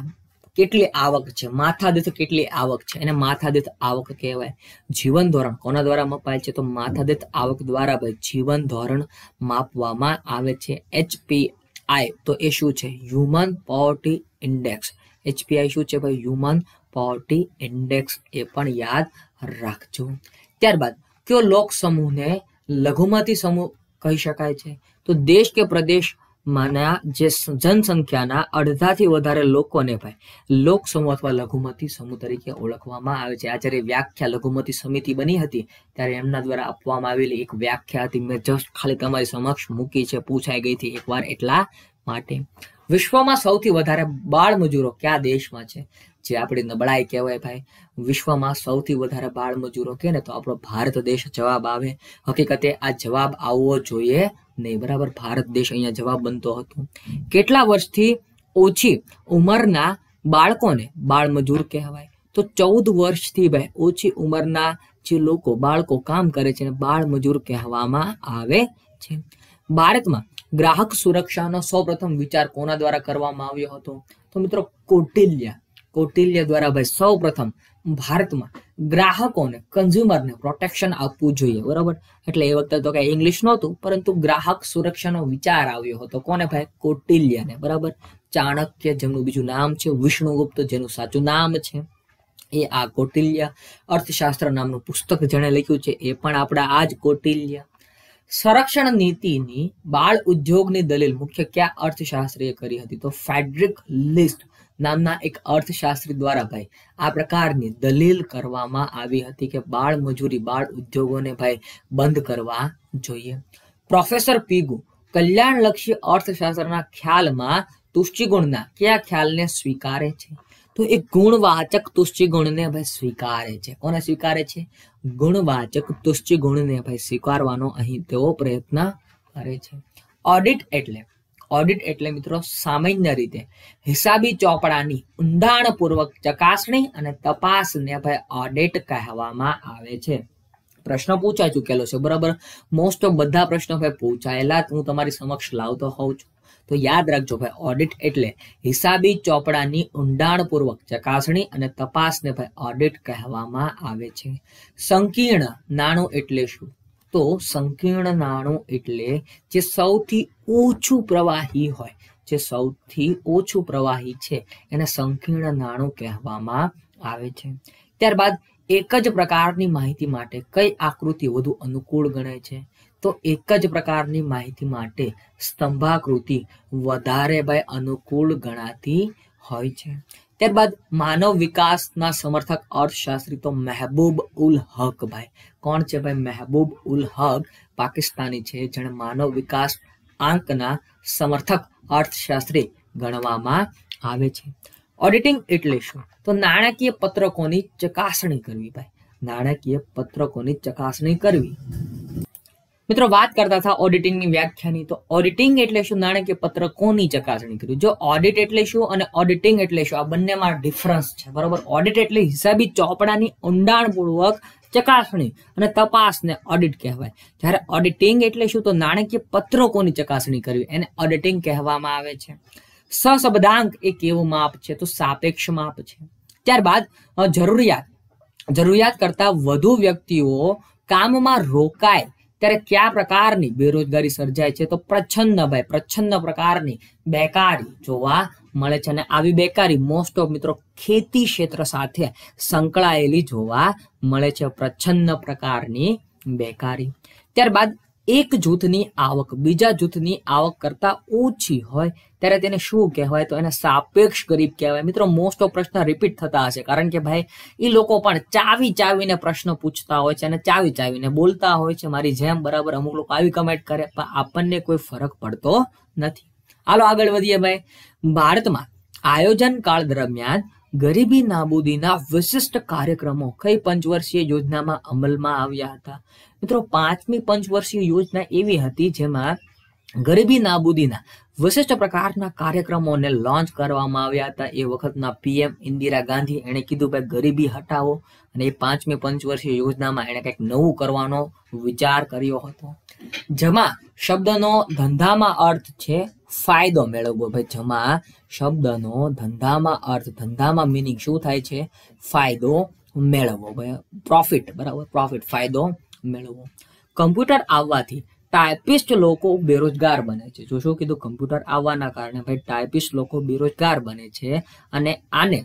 કેટલી આવક છે, માથાદીઠ કેટલી આવક છે, એને માથાદીઠ આવક કહેવાય. જીવન ધોરણ કોના દ્વારા મપાય છે? તો માથાદીઠ આવક દ્વારા ભાઈ જીવન ધોરણ માપવામાં આવે છે. HPI તો એ શું છે? Human poverty index. HPI શું છે ભાઈ? હ્યુમન પોવર્ટી ઇન્ડેક્સ, એ પણ યાદ રાખજો. ત્યારબાદ કયો લોક સમૂહને લઘુમતી સમૂહ કહી શકાય છે? તો દેશ કે પ્રદેશમાંના જે જનસંખ્યાના અડધાથી વધારે લોકોને ભાઈ લોક સમૂહ અથવા લઘુમતી સમૂહ તરીકે ઓળખવામાં આવે છે. આ જ્યારે વ્યાખ્યા લઘુમતી સમિતિ બની હતી ત્યારે એમના દ્વારા આપવામાં આવેલી એક વ્યાખ્યા હતી, મેં જસ્ટ ખાલી તમારી સમક્ષ મૂકી છે, પૂછાઈ ગઈ હતી એકવાર એટલા માટે. વિશ્વમાં સૌથી વધારે બાળ મજૂરો કયા દેશમાં છે? જે આપણી નબળાઈ કહેવાય ભાઈ, વિશ્વમાં સૌથી વધારે બાળ મજૂરો કે ને તો આપણો ભારત દેશ જવાબ આવે. હકીકતે આ જવાબ આવવો જોઈએ નહીં બરાબર, ભારત દેશ અહીંયા જવાબ બનતો હતો. કેટલા વર્ષથી ઓછી ઉંમરના બાળકોને બાળ મજૂર કહેવાય? તો 14 વર્ષથી ભાઈ ઓછી ઉંમરના જે બાળકો કામ કરે છે બાળ મજૂર કહેવામાં આવે છે. ભારતમાં ગ્રાહક સુરક્ષાનો સૌપ્રથમ વિચાર કોના દ્વારા કરવામાં આવ્યો હતો? તો મિત્રો કૌટિલ્ય દ્વારા ભાઈ સૌપ્રથમ ભારતમાં ગ્રાહકોને, કન્ઝ્યુમરને પ્રોટેક્શન આપવું જોઈએ બરાબર, એટલે એ વખતે તો કઈ ઇંગ્લિશ નહોતું, પરંતુ ગ્રાહક સુરક્ષાનો વિચાર આવ્યો હતો. કોને ભાઈ? કૌટિલ્યને બરાબર. ચાણક્ય જેમનું બીજું નામ છે, વિષ્ણુગુપ્ત જેનું સાચું નામ છે, એ આ કૌટિલ્ય. અર્થશાસ્ત્ર નામનું પુસ્તક જેણે લખ્યું છે એ પણ આપણા આ જ કૌટિલ્ય. સંરક્ષણ નીતિની બાળ ઉદ્યોગની દલીલ મુખ્ય કયા અર્થશાસ્ત્રીએ કરી હતી? તો ફેડરિક લિસ્ટ નામના એક અર્થશાસ્ત્રી દ્વારા ભાઈ આ પ્રકારની દલીલ કરવામાં આવી હતી કે બાળ મજૂરી, બાળ ઉદ્યોગોને ભાઈ બંધ કરવા જોઈએ. પ્રોફેસર પીગુ કલ્યાણલક્ષી અર્થશાસ્ત્રના ખ્યાલમાં તુષ્ટિગુણના કયા ખ્યાલને સ્વીકારે છે? તો એ ગુણવાચક તુષ્ટિગુણને ભાઈ સ્વીકારે છે. કોને સ્વીકારે છે? ગુણવાચક તુષ્ટિગુણને ભાઈ સ્વીકારવાનો અહીં તેઓ પ્રયત્ન કરે છે. ઓડિટ એટલે મિત્રો સામાન્ય રીતે હિસાબી ચોપડાની ઊંડાણપૂર્વક ચકાસણી અને તપાસને ભાઈ ઓડિટ કહેવામાં આવે છે. પ્રશ્ન પૂછાઈ ચૂકેલો છે બરાબર, મોસ્ટ ઓફ બધા પ્રશ્નો ભાઈ પૂછાયેલા હું તમારી સમક્ષ લાવતો હોઉં છું, તો યાદ રાખજો ભાઈ ઓડિટ એટલે હિસાબી ચોપડાની ઊંડાણપૂર્વક ચકાસણી અને તપાસને ભાઈ ઓડિટ કહેવામાં આવે છે. સંકીર્ણ નાણું એટલે શું? તો સંકીર્ણ નાણું એટલે જે સૌથી ઓછું પ્રવાહી હોય, જે સૌથી ઓછું પ્રવાહી છે એને સંકીર્ણ નાણું કહેવામાં આવે છે. ત્યારબાદ એક જ પ્રકારની માહિતી માટે કઈ આકૃતિ વધુ અનુકૂળ ગણાય છે? તો એક જ પ્રકારની માહિતી માટે સ્તંભાકૃતિ વધારે ભાઈ અનુકૂળ ગણાતી હોય છે. ત્યારબાદ માનવ વિકાસના સમર્થક અર્થશાસ્ત્રી તો મહેબૂબ ઉલ હક ભાઈ. કોણ છે ભાઈ? મહેબૂબ ઉલ હક પાકિસ્તાની છે, જેણે માનવ વિકાસ આંકના સમર્થક અર્થશાસ્ત્રી ગણવામાં આવે છે. ઓડિટિંગ એટલે શું? તો નાણાકીય પત્રકોની ચકાસણી કરવી ભાઈ, નાણાકીય પત્રકોની ચકાસણી કરવી. મિત્રો વાત કરતા હતા ઓડિટિંગની વ્યાખ્યાની, તો ઓડિટિંગ એટલે શું? નાણાકીય પત્રકોની ચકાસણી કરવી. જો ઓડિટ એટલે શું અને ઓડિટિંગ એટલે શું, આ બંનેમાં ડિફરન્સ છે, બરોબર. ઓડિટ એટલે હિસાબી ચોપડાની ઊંડાણપૂર્વક ચકાસણી અને તપાસને ઓડિટ કહેવાય. જ્યારે ઓડિટિંગ એટલે શું? તો નાણાકીય પત્રકોની ચકાસણી કરવી, એને ઓડિટિંગ કહેવામાં આવે છે. સહસંબંધાંક એ કેવું માપ છે? તો સાપેક્ષ માપ છે. ત્યારબાદ જરૂરિયાત કરતા વધુ વ્યક્તિઓ કામમાં રોકાય ત્યારે કયા પ્રકારની બેરોજગારી સર્જાય છે? તો પ્રચ્છન્ન પ્રકારની બેકારી જોવા મળે છે. અને આવી બેકારી મોસ્ટ ઓફ મિત્રો ખેતી ક્ષેત્ર સાથે સંકળાયેલી જોવા મળે છે, પ્રચ્છન્ન પ્રકારની બેકારી. ત્યારબાદ એક જૂથની આવક બીજા જૂથની આવક કરતા ઓછી હોય ત્યારે તેને શું કહેવાય? તો એને સાપેક્ષ ગરીબ કહેવાય. મિત્રો મોસ્ટ ઓફ પ્રશ્ન રિપીટ થતા હશે, કારણ કે ભાઈ એ લોકો પણ ચાવીને પ્રશ્ન પૂછતા હોય છે અને ચાવીને બોલતા હોય છે મારી જેમ, બરાબર. અમુક લોકો આવી કમેન્ટ કરે પણ આપણને કોઈ ફરક પડતો નથી. હાલો આગળ વધીએ ભાઈ. ભારતમાં આયોજન કાળ દરમિયાન ગરીબી નાબૂદીના વિશિષ્ટ કાર્યક્રમો કઈ પંચવર્ષીય યોજનામાં અમલમાં આવ્યા હતા? મિત્રો 5મી પંચવર્ષીય યોજના એવી હતી જેમાં ગરીબી નાબૂદીના વિશિષ્ટ પ્રકારના કાર્યક્રમોને લોન્ચ કરવામાં આવ્યા હતા. એ વખતના પીએમ ઇન્દિરા ગાંધી એણે કીધું ભાઈ ગરીબી હટાવો, અને એ 5મી પંચવર્ષીય યોજનામાં એણે કંઈક નવું કરવાનો વિચાર કર્યો હતો. જમા શબ્દનો ધંધામાં અર્થ છે ફાયદો મેળવવો ભાઈ. જમા શબ્દનો ધંધામાં મિનિંગ શું થાય છે? ફાયદો મેળવવો ભાઈ, પ્રોફિટ, બરાબર. પ્રોફિટ, ફાયદો મેળવવો. કમ્પ્યુટર આવવાથી ટાઈપિસ્ટ લોકો બેરોજગાર બને છે. જો શું કીધું? કમ્પ્યુટર આવવાના કારણે ભાઈ ટાઈપિસ્ટ લોકો બેરોજગાર બને છે. અને આને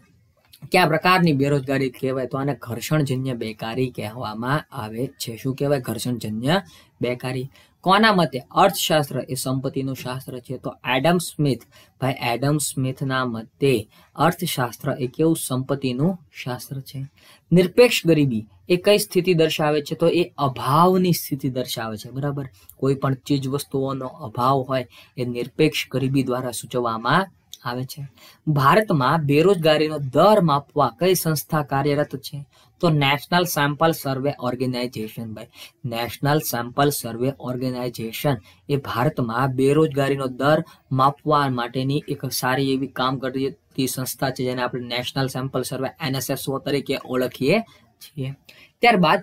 કયા પ્રકારની બેરોજગારી કહેવાય? તો આને ઘર્ષણજન્ય બેકારી કહેવામાં આવે છે. શું કહેવાય? ઘર્ષણજન્ય બેકારી. કોના મતે અર્થશાસ્ત્ર એ સંપત્તિનું શાસ્ત્ર છે? તો એડમ સ્મિથના મતે અર્થશાસ્ત્ર એ કેવું? સંપત્તિનું શાસ્ત્ર છે. નિરપેક્ષ ગરીબી એ કઈ સ્થિતિ દર્શાવે છે? તો એ અભાવની સ્થિતિ દર્શાવે છે, બરાબર. કોઈ પણ ચીજ વસ્તુઓનો અભાવ હોય એ નિરપેક્ષ ગરીબી દ્વારા સૂચવવામાં આવે છે. ભારતમાં બેરોજગારીનો દર માપવા કઈ સંસ્થા કાર્યરત છે? તો નેશનલ સેમ્પલ સર્વે ઓર્ગેનાઇઝેશન ભાઈ. નેશનલ સેમ્પલ સર્વે ઓર્ગેનાઇઝેશન એ ભારતમાં બેરોજગારીનો દર માપવા માટેની એક સારી એવી કામ કરતી સંસ્થા છે, જેને આપણે નેશનલ સેમ્પલ સર્વે NSSO તરીકે ઓળખીએ છીએ. ત્યારબાદ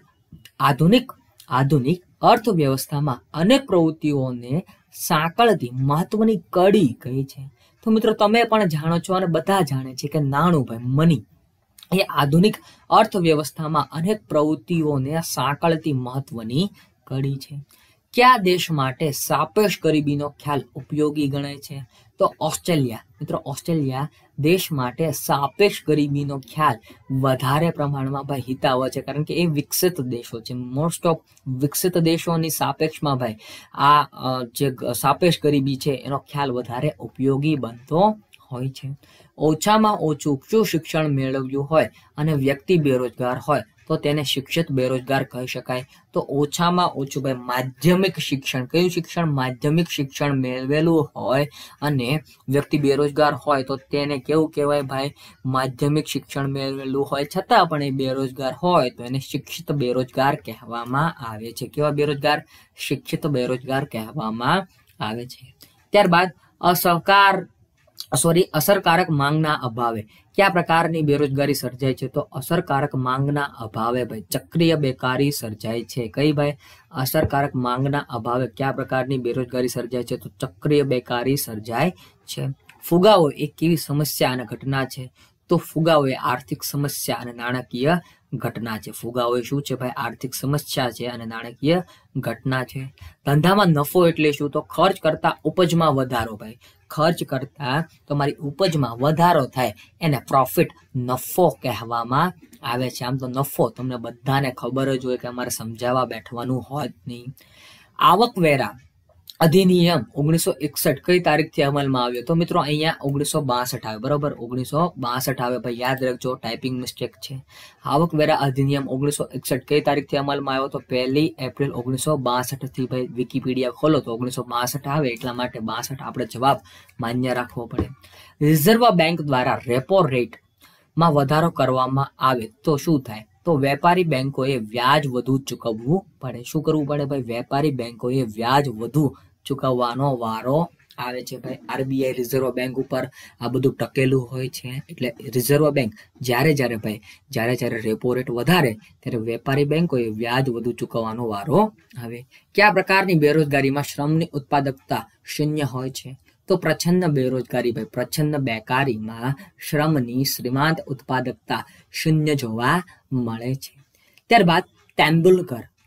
આધુનિક અર્થવ્યવસ્થામાં અનેક પ્રવૃત્તિઓને સાંકળતી મહત્વની કડી કઈ છે? તો મિત્રો તમે પણ જાણો છો અને બધા જાણે છે કે નાણું ભાઈ, મની એ આધુનિક અર્થવ્યવસ્થામાં અનેક પ્રવૃત્તિઓને સાંકળતી મહત્વની કડી છે. કયા દેશ માટે સાપેક્ષ ગરીબીનો ખ્યાલ ઉપયોગી ગણાય છે? તો ઓસ્ટ્રેલિયા. મિત્રો ઓસ્ટ્રેલિયા દેશ માટે સાપેક્ષ ગરીબીનો ખ્યાલ વધારે પ્રમાણમાં ભાઈ હિતાવહ છે, કારણ કે એ વિકસિત દેશો છે. મોસ્ટ ઓફ વિકસિત દેશોની સાપેક્ષમાં ભાઈ આ જે સાપેક્ષ ગરીબી છે એનો ખ્યાલ વધારે ઉપયોગી બનતો હોય છે. ઓછામાં ઓછું ઉચ્ચ શિક્ષણ મેળવ્યું હોય અને વ્યક્તિ બેરોજગાર હોય તો તેને શિક્ષિત બેરોજગાર કહી શકાય. તો ઓછામાં ઓછું ભાઈ માધ્યમિક શિક્ષણ, કયું શિક્ષણ? માધ્યમિક શિક્ષણ મેળવેલું હોય અને વ્યક્તિ બેરોજગાર હોય તો તેને કેવું કહેવાય ભાઈ? માધ્યમિક શિક્ષણ મેળવેલું હોય છતાં પણ એ બેરોજગાર હોય તો એને શિક્ષિત બેરોજગાર કહેવામાં આવે છે. કેવા બેરોજગાર? શિક્ષિત બેરોજગાર કહેવામાં આવે છે. ત્યારબાદ અસરકારક માંગના અભાવે કયા પ્રકારની બેરોજગારી સર્જાય છે? તો અસરકારક માંગના અભાવે ભાઈ ચક્રીય બેકારી સર્જાય છે. કઈ ભાઈ? અસરકારક માંગના અભાવે કયા પ્રકારની બેરોજગારી સર્જાય છે? તો ચક્રીય બેકારી સર્જાય છે. ફુગાવો એ કેવી સમસ્યા અને ઘટના છે? તો ફુગાવો એ આર્થિક સમસ્યા અને નાણાકીય ઘટના છે. ફુગાવો એ શું છે ભાઈ? આર્થિક સમસ્યા છે અને નાણાકીય ઘટના છે. ધંધામાં નફો એટલે શું? તો ખર્ચ કરતા ઉપજમાં વધારો ભાઈ. ખર્ચ કરતા તમારી ઉપજમાં વધારો થાય એને પ્રોફિટ, નફો કહેવામાં આવે છે. આમ તો નફો તમને બધાને ખબર જ હોય કે અમારે સમજાવવા બેઠવાનું હોય જ નહીં. આવકવેરા અધિનિયમ 1961 કઈ તારીખથી અમલમાં આવ્યો? તો મિત્રો અહીંયા 1962 આવે, બરોબર, 1962 આવે ભાઈ, યાદ રાખજો, ટાઈપિંગ મિસ્ટેક છે. આવકવેરા અધિનિયમ 1961 કઈ તારીખથી અમલમાં આવ્યો? તો 1 એપ્રિલ 1962 થી. ભાઈ વિકીપીડિયા ખોલો તો 1962 આવે, એટલા માટે 62 આપણે જવાબ માન્ય રાખવો પડે. રિઝર્વ બેંક દ્વારા રેપો રેટમાં વધારો કરવામાં આવે તો શું થાય? તો વેપારી બેંકોએ વ્યાજ વધુ ચૂકવવું પડે. શું કરવું પડે ભાઈ? વેપારી બેંકોએ વ્યાજ વધુ ચૂકવવાનો વારો આવે છે ભાઈ. આરબીઆઈ રિઝર્વ બેંક ઉપર આ બધું ટકેલું હોય છે, એટલે રિઝર્વ બેંક જ્યારે રેપો રેટ વધારે ત્યારે વેપારી બેંકોએ વ્યાજ વધુ ચૂકવવાનો વારો આવે. કયા પ્રકારની બેરોજગારીમાં શ્રમની ઉત્પાદકતા શૂન્ય હોય છે? તો પ્રચ્છન્ન બેરોજગારી ભાઈ, પ્રચ્છન્ન બેકારીમાં શ્રમની શ્રીમાંત ઉત્પાદકતા શૂન્ય જોવા મળે છે. ત્યારબાદ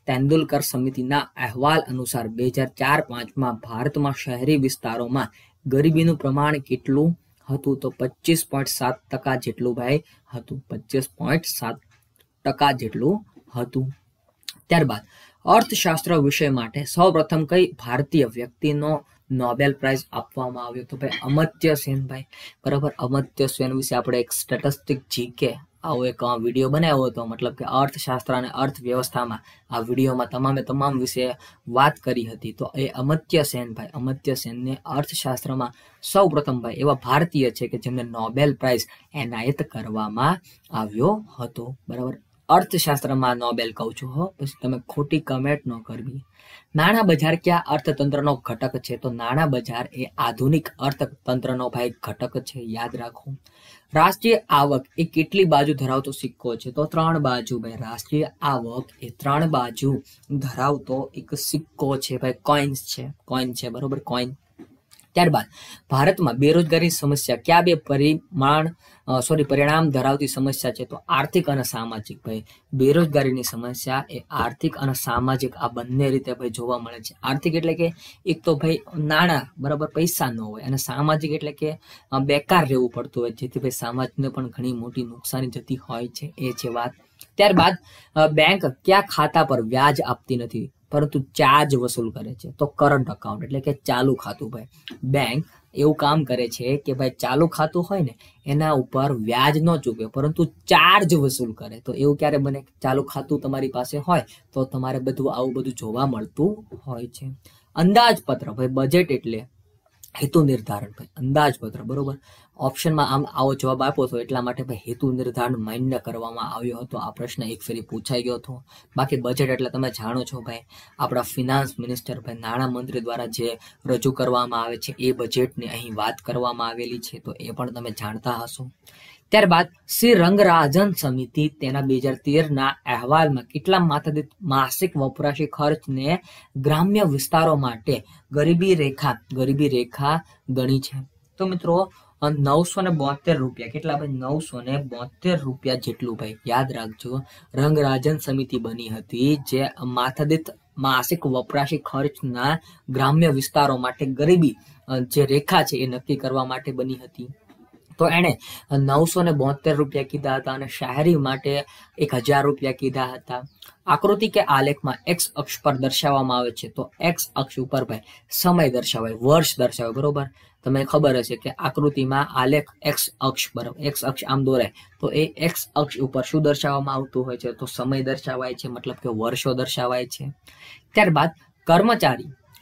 તેંડુલકર સમિતિના અહેવાલ અનુસાર 2004-05માં ભારતમાં શહેરી વિસ્તારોમાં ગરીબીનું પ્રમાણ કેટલું હતું? તો 25.7% જેટલું ભાઈ હતું, 25.7% જેટલું હતું. ત્યારબાદ અર્થશાસ્ત્ર વિષય માટે સૌપ્રથમ કઈ ભારતીય વ્યક્તિનો નોબેલ પ્રાઇઝ આપવામાં આવ્યો? તો ભાઈ અમર્ત્ય સેન ભાઈ, બરાબર. અમર્ત્ય સેન વિશે આપણે એક સ્ટેટિસ્ટિક જીકે આવો એક વિડીયો બનાવ્યો હતો, મતલબ કે અર્થશાસ્ત્ર અને અર્થવ્યવસ્થામાં આ વિડીયોમાં તમામ વિશે વાત કરી હતી. તો એ અમર્ત્ય સેન ભાઈ, અમર્ત્ય સેનને અર્થશાસ્ત્રમાં સૌપ્રથમ ભાઈ એવા ભારતીય છે કે જેમને નોબેલ પ્રાઇઝ એનાયત કરવામાં આવ્યો હતો, બરાબર. અર્થશાસ્ત્રમાં નોબેલ કહું છું હો, પછી તમે ખોટી કમેન્ટ ન કરવી. નાણાં બજાર કયા અર્થતંત્રનો ઘટક છે? તો નાણાં બજાર એ આધુનિક અર્થતંત્રનો ભાઈ ઘટક છે, યાદ રાખો. રાષ્ટ્રીય આવક એ કેટલી બાજુ ધરાવતો સિક્કો છે? તો 3 બાજુ ભાઈ. રાષ્ટ્રીય આવક એ 3 બાજુ ધરાવતો એક સિક્કો છે ભાઈ, કોઈન છે, બરોબર, કોઈન. ત્યારબાદ ભારતમાં બેરોજગારી સમસ્યા કયા બે પરિણામ ધરાવતી સમસ્યા છે? તો આર્થિક અને સામાજિક ભાઈ. બેરોજગારીની સમસ્યા એ આર્થિક અને સામાજિક આ બંને રીતે ભાઈ જોવા મળે છે. આર્થિક એટલે કે એક તો ભાઈ નાણાં, બરાબર, પૈસા ન હોય, અને સામાજિક એટલે કે બેકાર રહેવું પડતું હોય, જેથી ભાઈ સમાજને પણ ઘણી મોટી નુકસાની જતી હોય છે, એ છે વાત. ત્યારબાદ બેંક કયા ખાતા પર વ્યાજ આપતી નથી પરંતુ ચાર્જ વસૂલ કરે છે? તો કરંટ અકાઉન્ટ એટલે કે ચાલુ ખાતું ભાઈ. બેંક એવું કામ કરે છે કે ભાઈ ચાલુ ખાતું હોય ને એના ઉપર વ્યાજ ન ચૂકવે પરંતુ ચાર્જ વસૂલ કરે. તો એવું ક્યારે બને? ચાલુ ખાતું તમારી પાસે હોય તો તમારે આવું બધું જોવા મળતું હોય છે. અંદાજપત્ર ભાઈ, બજેટ એટલે હેતુ નિર્ધારણ ભાઈ, અંદાજપત્ર, બરોબર. ઓપ્શનમાં આમ આવો જવાબ આપ્યો હતો, એટલા માટે ભાઈ હેતુ નિર્ધારણ માન્ય કરવામાં આવ્યો હતો. આ પ્રશ્ન એક ફેરી પૂછાઈ ગયો હતો. બાકી બજેટ એટલે તમે જાણો છો ભાઈ, આપણા ફિનાન્સ મિનિસ્ટર ભાઈ, નાણાં મંત્રી દ્વારા જે રજૂ કરવામાં આવે છે એ બજેટની અહીં વાત કરવામાં આવેલી છે, તો એ પણ તમે જાણતા હશો. ત્યારબાદ શ્રી રંગરાજન સમિતિ તેના 2013ના અહેવાલમાં કેટલા માથાદીઠ માસિક વપરાશી ખર્ચને ગ્રામ્ય વિસ્તારો માટે ગરીબી રેખા ગણી છે? તો મિત્રો 972 રૂપિયા. કેટલા ભાઈ? 972 રૂપિયા જેટલું ભાઈ, યાદ રાખજો. રંગરાજન સમિતિ બની હતી જે માથાદીઠ માસિક વપરાશી ખર્ચના ગ્રામ્ય વિસ્તારો માટે ગરીબી જે રેખા છે એ નક્કી કરવા માટે બની હતી. તો એણે 972 રૂપિયા કીધા હતા અને શહેરી માટે 1000 રૂપિયા કીધા હતા. આકૃતિ કે આલેખમાં એક્સ અક્ષ પર દર્શાવવામાં આવે છે, તો એક્સ અક્ષ ઉપર ભાઈ સમય દર્શાવાય, વર્ષ દર્શાવાય, બરોબર. તમને ખબર હશે કે આકૃતિમાં આલેખ એક્સ અક્ષ, બરાબર, એક્સ અક્ષ આમ દોરાય તો એ એક્સ અક્ષ ઉપર શું દર્શાવવામાં આવતું હોય છે? તો સમય દર્શાવાય છે, મતલબ કે વર્ષો દર્શાવાય છે. ત્યારબાદ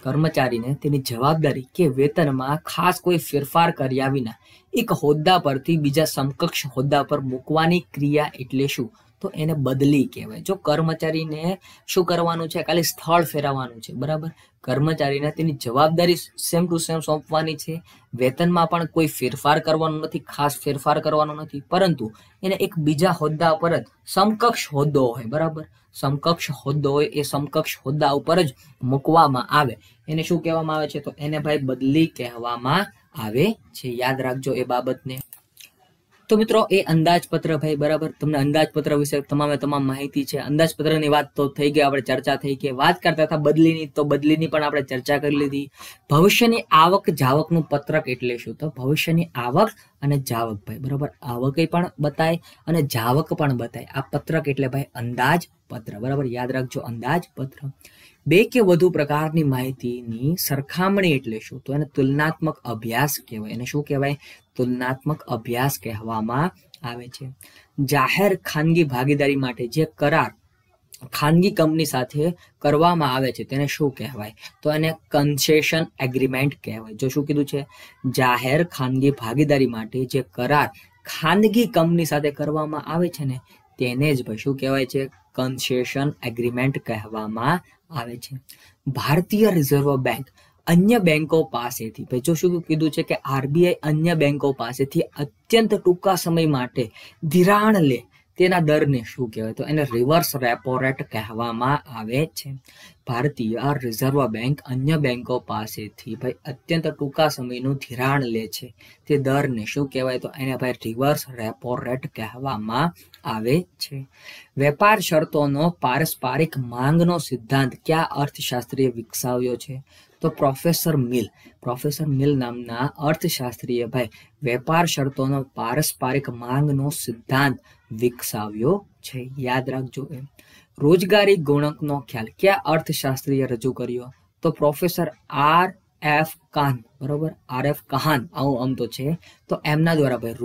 કર્મચારીને તેની જવાબદારી કે વેતનમાં ખાસ કોઈ ફેરફાર કર્યા વિના એક હોદ્દા પરથી બીજા સમકક્ષ હોદ્દા પર મૂકવાની ક્રિયા એટલે શું? તો એને બદલી કહેવાય. જો કર્મચારીને શું કરવાનું છે? ખાલી સ્થળ ફેરવવાનું છે, બરાબર. કર્મચારીને તેની જવાબદારી સેમ ટુ સેમ સોંપવાની છે, વેતનમાં પણ કોઈ ફેરફાર કરવાનો નથી, ખાસ ફેરફાર કરવાનો નથી, પરંતુ એને એક બીજા હોદ્દા પર જ સમકક્ષ હોદ્દો હોય, બરાબર, સમકક્ષ હોદ્દો હોય એ સમકક્ષ હોદ્દા ઉપર જ મૂકવામાં આવે, એને શું કહેવામાં આવે છે? તો એને ભાઈ બદલી કહેવામાં આવે છે, યાદ રાખજો એ બાબતને. તો મિત્રો એ અંદાજપત્ર ભાઈ, બરાબર, તમને અંદાજપત્ર વિશે તમામ માહિતી છે. અંદાજપત્રની વાત તો થઈ ગઈ, આપણે ચર્ચા થઈ ગઈ. વાત કરતા હતા બદલીની, તો બદલીની પણ આપણે ચર્ચા કરી લીધી. ભવિષ્યની આવક જાવકનું પત્રક એટલે શું? તો ભવિષ્યની આવક અને જાવક ભાઈ, બરાબર, આવક પણ બતાય અને જાવક પણ બતાય. આ પત્રક એટલે ભાઈ અંદાજપત્ર. પત્ર, બરાબર, યાદ રાખજો, અંદાજપત્ર. બે કે વધુ પ્રકારની માહિતીની સરખામણી એટલે શું? તો એને તુલનાત્મક અભ્યાસ કહેવાય. એને શું કહેવાય? તુલનાત્મક અભ્યાસ કહેવામાં આવે છે. જાહેર ખાનગી ભાગીદારી માટે જે કરાર ખાનગી કંપની સાથે કરવામાં આવે છે તેને શું કહેવાય? તો એને કન્સેશન એગ્રીમેન્ટ કહેવાય. જો શું કીધું છે? જાહેર ખાનગી ભાગીદારી માટે જે કરાર ખાનગી કંપની સાથે કરવામાં આવે છે ને તેને જ ભાઈ શું કહેવાય છે? કન્સેશન એગ્રીમેન્ટ કહેવામાં આવે છે. ભારતીય રિઝર્વ બેંક અન્ય બેંકો પાસેથી, ભાઈ જો શું કીધું છે કે આરબીઆઈ અન્ય બેંકો પાસેથી અત્યંત ટૂંકા સમય માટે ધિરાણ લે તેના દરને શું કહેવાય? તો એને રિવર્સ રેપો રેટ કહેવામાં આવે છે. ભારતીય રિઝર્વ બેંક અન્ય બેંકો પાસેથી ભાઈ અત્યંત ટૂંકા સમયનું ધિરાણ લે છે તે દરને શું કહેવાય? તો એને ભાઈ રિવર્સ રેપો રેટ કહેવામાં આવે છે. વેપાર શરતોનો પારસ્પરિક માંગનો સિદ્ધાંત કયા અર્થશાસ્ત્રીએ વિકસાવ્યો છે? તો પ્રોફેસર મિલ નામના અર્થશાસ્ત્રીએ ભાઈ વેપાર શરતોનો પારસ્પરિક માંગનો સિદ્ધાંત વિકસાવ્યો છે. યાદ રાખજો. રોજગારી ગુણકનો ખ્યાલ કયા અર્થશાસ્ત્રીએ રજૂ કર્યો? તો પ્રોફેસર RF કાન, બરોબર, RF કાન આમ તો છે. તો એમના દ્વારા ભાઈ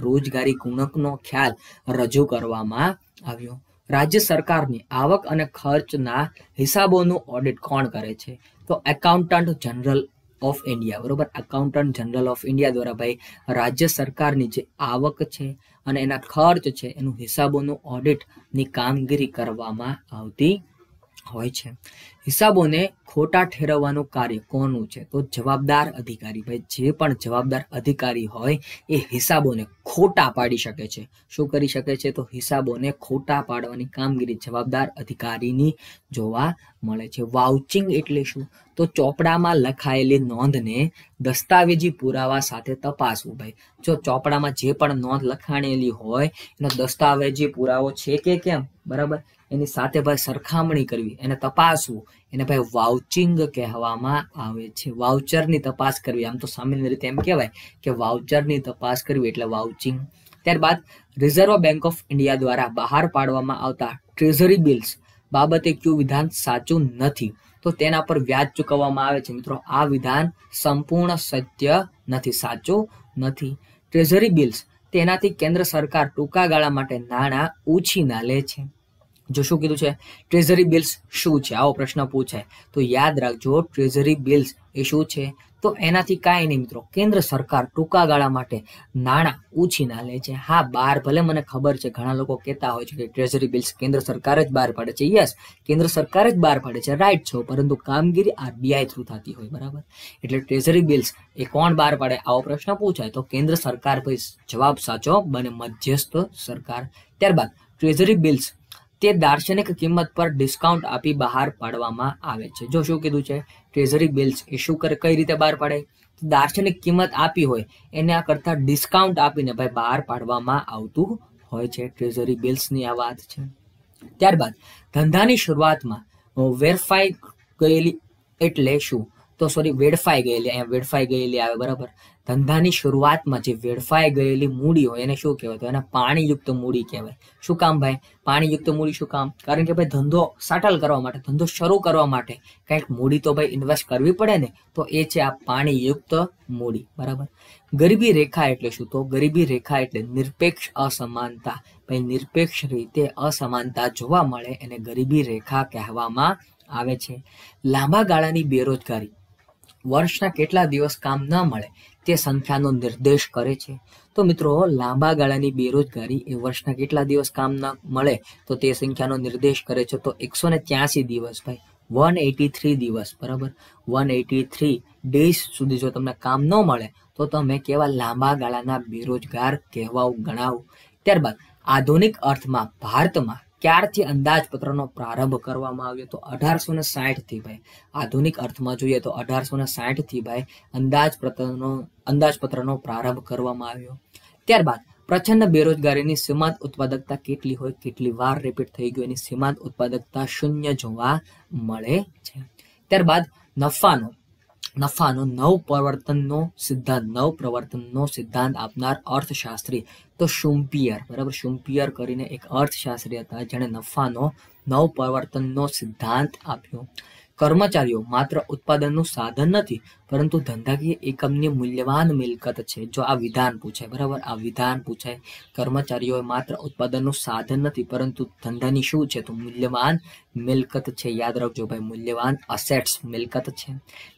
રોજગારી ગુણકનો ખ્યાલ રજૂ કરવામાં આવ્યો. રાજ્ય સરકારની આવક અને ખર્ચના હિસાબોનું ઓડિટ કોણ કરે છે? તો એકાઉન્ટન્ટ જનરલ ઓફ ઇન્ડિયા, બરોબર, એકાઉન્ટન્ટ જનરલ ઓફ ઇન્ડિયા દ્વારા ભાઈ રાજ્ય સરકારની જે આવક છે અને એના ખર્ચ છે એનું હિસાબોનું ઓડિટની કામગીરી કરવામાં આવતી હોય છે. હિસાબોને ખોટા ઠેરવવાનું કાર્ય કોનું છે? તો જવાબદાર અધિકારી. ભાઈ જે પણ જવાબદાર અધિકારી હોય એ હિસાબોને ખોટા પાડી શકે છે. શું કરી શકે છે? તો હિસાબોને ખોટા પાડવાની કામગીરી જવાબદાર અધિકારીની જોવા મળે છે. વાઉચિંગ એટલે શું? તો ચોપડામાં લખાયેલી નોંધને દસ્તાવેજી પુરાવા સાથે તપાસવું. ભાઈ જો ચોપડામાં જે પણ નોંધ લખાણેલી હોય એનો દસ્તાવેજી પુરાવો છે કે કેમ, બરાબર, એની સાથે ભાઈ સરખામણી કરવી, એને તપાસવું, એને ભાઈ વાઉચિંગ કહેવામાં આવે છે. વાઉચરની તપાસ કરવી, આમ તો સામાન્ય રીતે એમ કહેવાય કે વાઉચરની તપાસ કરવી એટલે વાઉચિંગ. ત્યારબાદ રિઝર્વ બેંક ઓફ ઇન્ડિયા દ્વારા બહાર પાડવામાં આવતા ટ્રેઝરી બિલ્સ બાબતે કયું વિધાન સાચું નથી? તો તેના પર વ્યાજ ચૂકવવામાં આવે છે. મિત્રો આ વિધાન સંપૂર્ણ સત્ય નથી, સાચું નથી. ટ્રેઝરી બિલ્સ તેનાથી કેન્દ્ર સરકાર ટૂંકા ગાળા માટે નાણાં ઉછીના લે છે. જો શું કીધું છે? ટ્રેઝરી બિલ્સ શું છે? આવો પ્રશ્ન પૂછાય તો યાદ રાખજો, ટ્રેઝરી બિલ્સ એ શું છે? તો એનાથી કાંઈ નહીં મિત્રો, કેન્દ્ર સરકાર ટૂંકા ગાળા માટે નાણાં ઉછીના લે છે. હા, બહાર ભલે મને ખબર છે ઘણા લોકો કહેતા હોય છે કે ટ્રેઝરી બિલ્સ કેન્દ્ર સરકાર જ બહાર પાડે છે. યસ, કેન્દ્ર સરકાર જ બહાર પાડે છે, રાઈટ છો, પરંતુ કામગીરી આરબીઆઈ થ્રુ થતી હોય, બરાબર. એટલે ટ્રેઝરી બિલ્સ એ કોણ બહાર પાડે? આવો પ્રશ્ન પૂછાય તો કેન્દ્ર સરકાર. ભાઈ જવાબ સાચો બને, મધ્યસ્થ સરકાર. ત્યારબાદ ટ્રેઝરી બિલ્સ તે દાર્શનિક કિંમત પર ડિસ્કાઉન્ટ આપી બહાર પાડવામાં આવે છે. જો શું કીધું છે? ટ્રેઝરી બિલ્સ એ શું કરે, કઈ રીતે બહાર પાડે? દાર્શનિક કિંમત આપી હોય એના કરતા ડિસ્કાઉન્ટ આપીને ભાઈ બહાર પાડવામાં આવતું હોય છે. ટ્રેઝરી બિલ્સની આ વાત છે. ત્યારબાદ ધંધાની શરૂઆતમાં વેડફાઈ ગયેલી એટલે શું? તો વેડફાઈ ગયેલી, અહીંયા વેડફાઈ ગયેલી આવે, બરાબર. ધંધાની શરૂઆતમાં જે વેડફાઈ ગયેલી મૂડી હોય એને શું કહેવાય? તો એને પાણીયુક્ત મૂડી કહેવાય. શું કામ ભાઈ પાણીયુક્ત મૂડી? શું કામ? કારણ કે ભાઈ ધંધો સેટલ કરવા માટે, ધંધો શરૂ કરવા માટે કંઈક મૂડી તો ભાઈ ઇન્વેસ્ટ કરવી પડે ને, તો એ છે આ પાણીયુક્ત મૂડી, બરાબર. ગરીબી રેખા એટલે શું? તો ગરીબી રેખા એટલે નિરપેક્ષ અસમાનતા. ભાઈ નિરપેક્ષ રીતે અસમાનતા જોવા મળે એને ગરીબી રેખા કહેવામાં આવે છે. લાંબા ગાળાની બેરોજગારી વર્ષના કેટલા દિવસ કામ ન મળે તે સંખ્યાનો નિર્દેશ કરે છે. તો મિત્રો લાંબા ગાળાની બેરોજગારી એ વર્ષના કેટલા દિવસ કામ ન મળે તો તે સંખ્યાનો નિર્દેશ કરે છે. તો 183 દિવસ, ભાઈ 183 દિવસ, બરાબર. 183 ડેઝ સુધી જો તમને કામ ન મળે તો તમે કેવા લાંબા ગાળાના બેરોજગાર કહેવાઓ, ગણાવો. ત્યારબાદ આધુનિક અર્થમાં ભારતમાં ક્યારથી અંદાજપત્રનો પ્રારંભ કરવામાં આવ્યો? તો 1860 થી. ભાઈ આધુનિક અર્થમાં જોઈએ તો 1860 થી ભાઈ અંદાજપત્રનો પ્રારંભ કરવામાં આવ્યો. ત્યારબાદ પ્રચંડ બેરોજગારીની સીમાંત ઉત્પાદકતા કેટલી હોય? કેટલી વાર રિપીટ થઈ ગયું? એની સીમાંત ઉત્પાદકતા 0 જોવા મળે છે. ત્યારબાદ નફાનો નવ પ્રવર્તનનો સિદ્ધાંત આપનાર અર્થશાસ્ત્રી તો શુમ્પિયર, બરાબર. શુમ્પિયર કરીને એક અર્થશાસ્ત્રી હતા જેણે નફાનો નવ પ્રવર્તનનો સિદ્ધાંત આપ્યો. કર્મચારીઓ માત્ર ઉત્પાદનનું સાધન નથી પરંતુ ધંધાકીય એકમની મૂલ્યવાન મિલકત છે. જો આ વિધાન પૂછાય, બરાબર, આ વિધાન પૂછાય, કર્મચારીઓ માત્ર ઉત્પાદનનું સાધન નથી પરંતુ ધંધાની શું છે, તો મૂલ્યવાન મિલકત છે. યાદ રાખજો ભાઈ, મૂલ્યવાન અસેટ્સ મિલકત છે.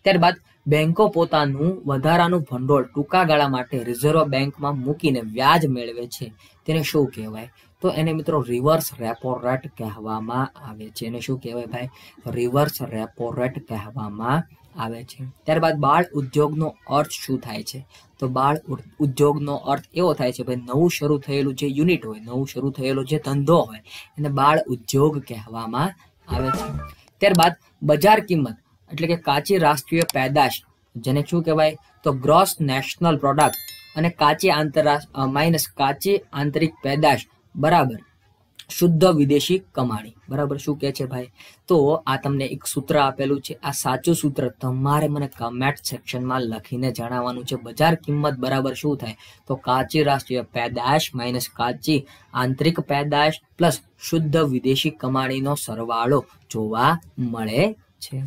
ત્યારબાદ બેંકો પોતાનું વધારાનું ભંડોળ ટૂંકા ગાળા માટે રિઝર્વ બેંકમાં મૂકીને વ્યાજ મેળવે છે, તેને શું કહેવાય? તો એને મિત્રો રિવર્સ રેપો રેટ કહેવામાં આવે છે. એને શું કહેવાય ભાઈ? રિવર્સ રેપો રેટ કહેવામાં આવે છે. ત્યારબાદ બાળ ઉદ્યોગનો અર્થ શું થાય છે? તો બાળ ઉદ્યોગનો અર્થ એવો થાય છે ભાઈ, નવું શરૂ થયેલું જે યુનિટ હોય, નવું શરૂ થયેલો જે ધંધો હોય એને બાળ ઉદ્યોગ કહેવામાં આવે છે. ત્યારબાદ બજાર કિંમત એટલે કે કાચી રાષ્ટ્રીય પેદાશ, જેને શું કહેવાય? તો ગ્રોસ નેશનલ પ્રોડક્ટ અને કાચી માઇનસ કાચી આંતરિક પેદાશ બરાબર શુદ્ધ વિદેશી કમાણી, બરાબર. શું કહે છે ભાઈ? તો આ તમને એક સૂત્ર આપેલું છે, આ સાચું સૂત્ર તમારે મને કમેન્ટ સેક્શનમાં લખીને જણાવવાનું છે. બજાર કિંમત બરાબર શું થાય? તો કાચી રાષ્ટ્રીય પેદાશ માઇનસ કાચી આંતરિક પેદાશ પ્લસ શુદ્ધ વિદેશી કમાણીનો સરવાળો જોવા મળે છે.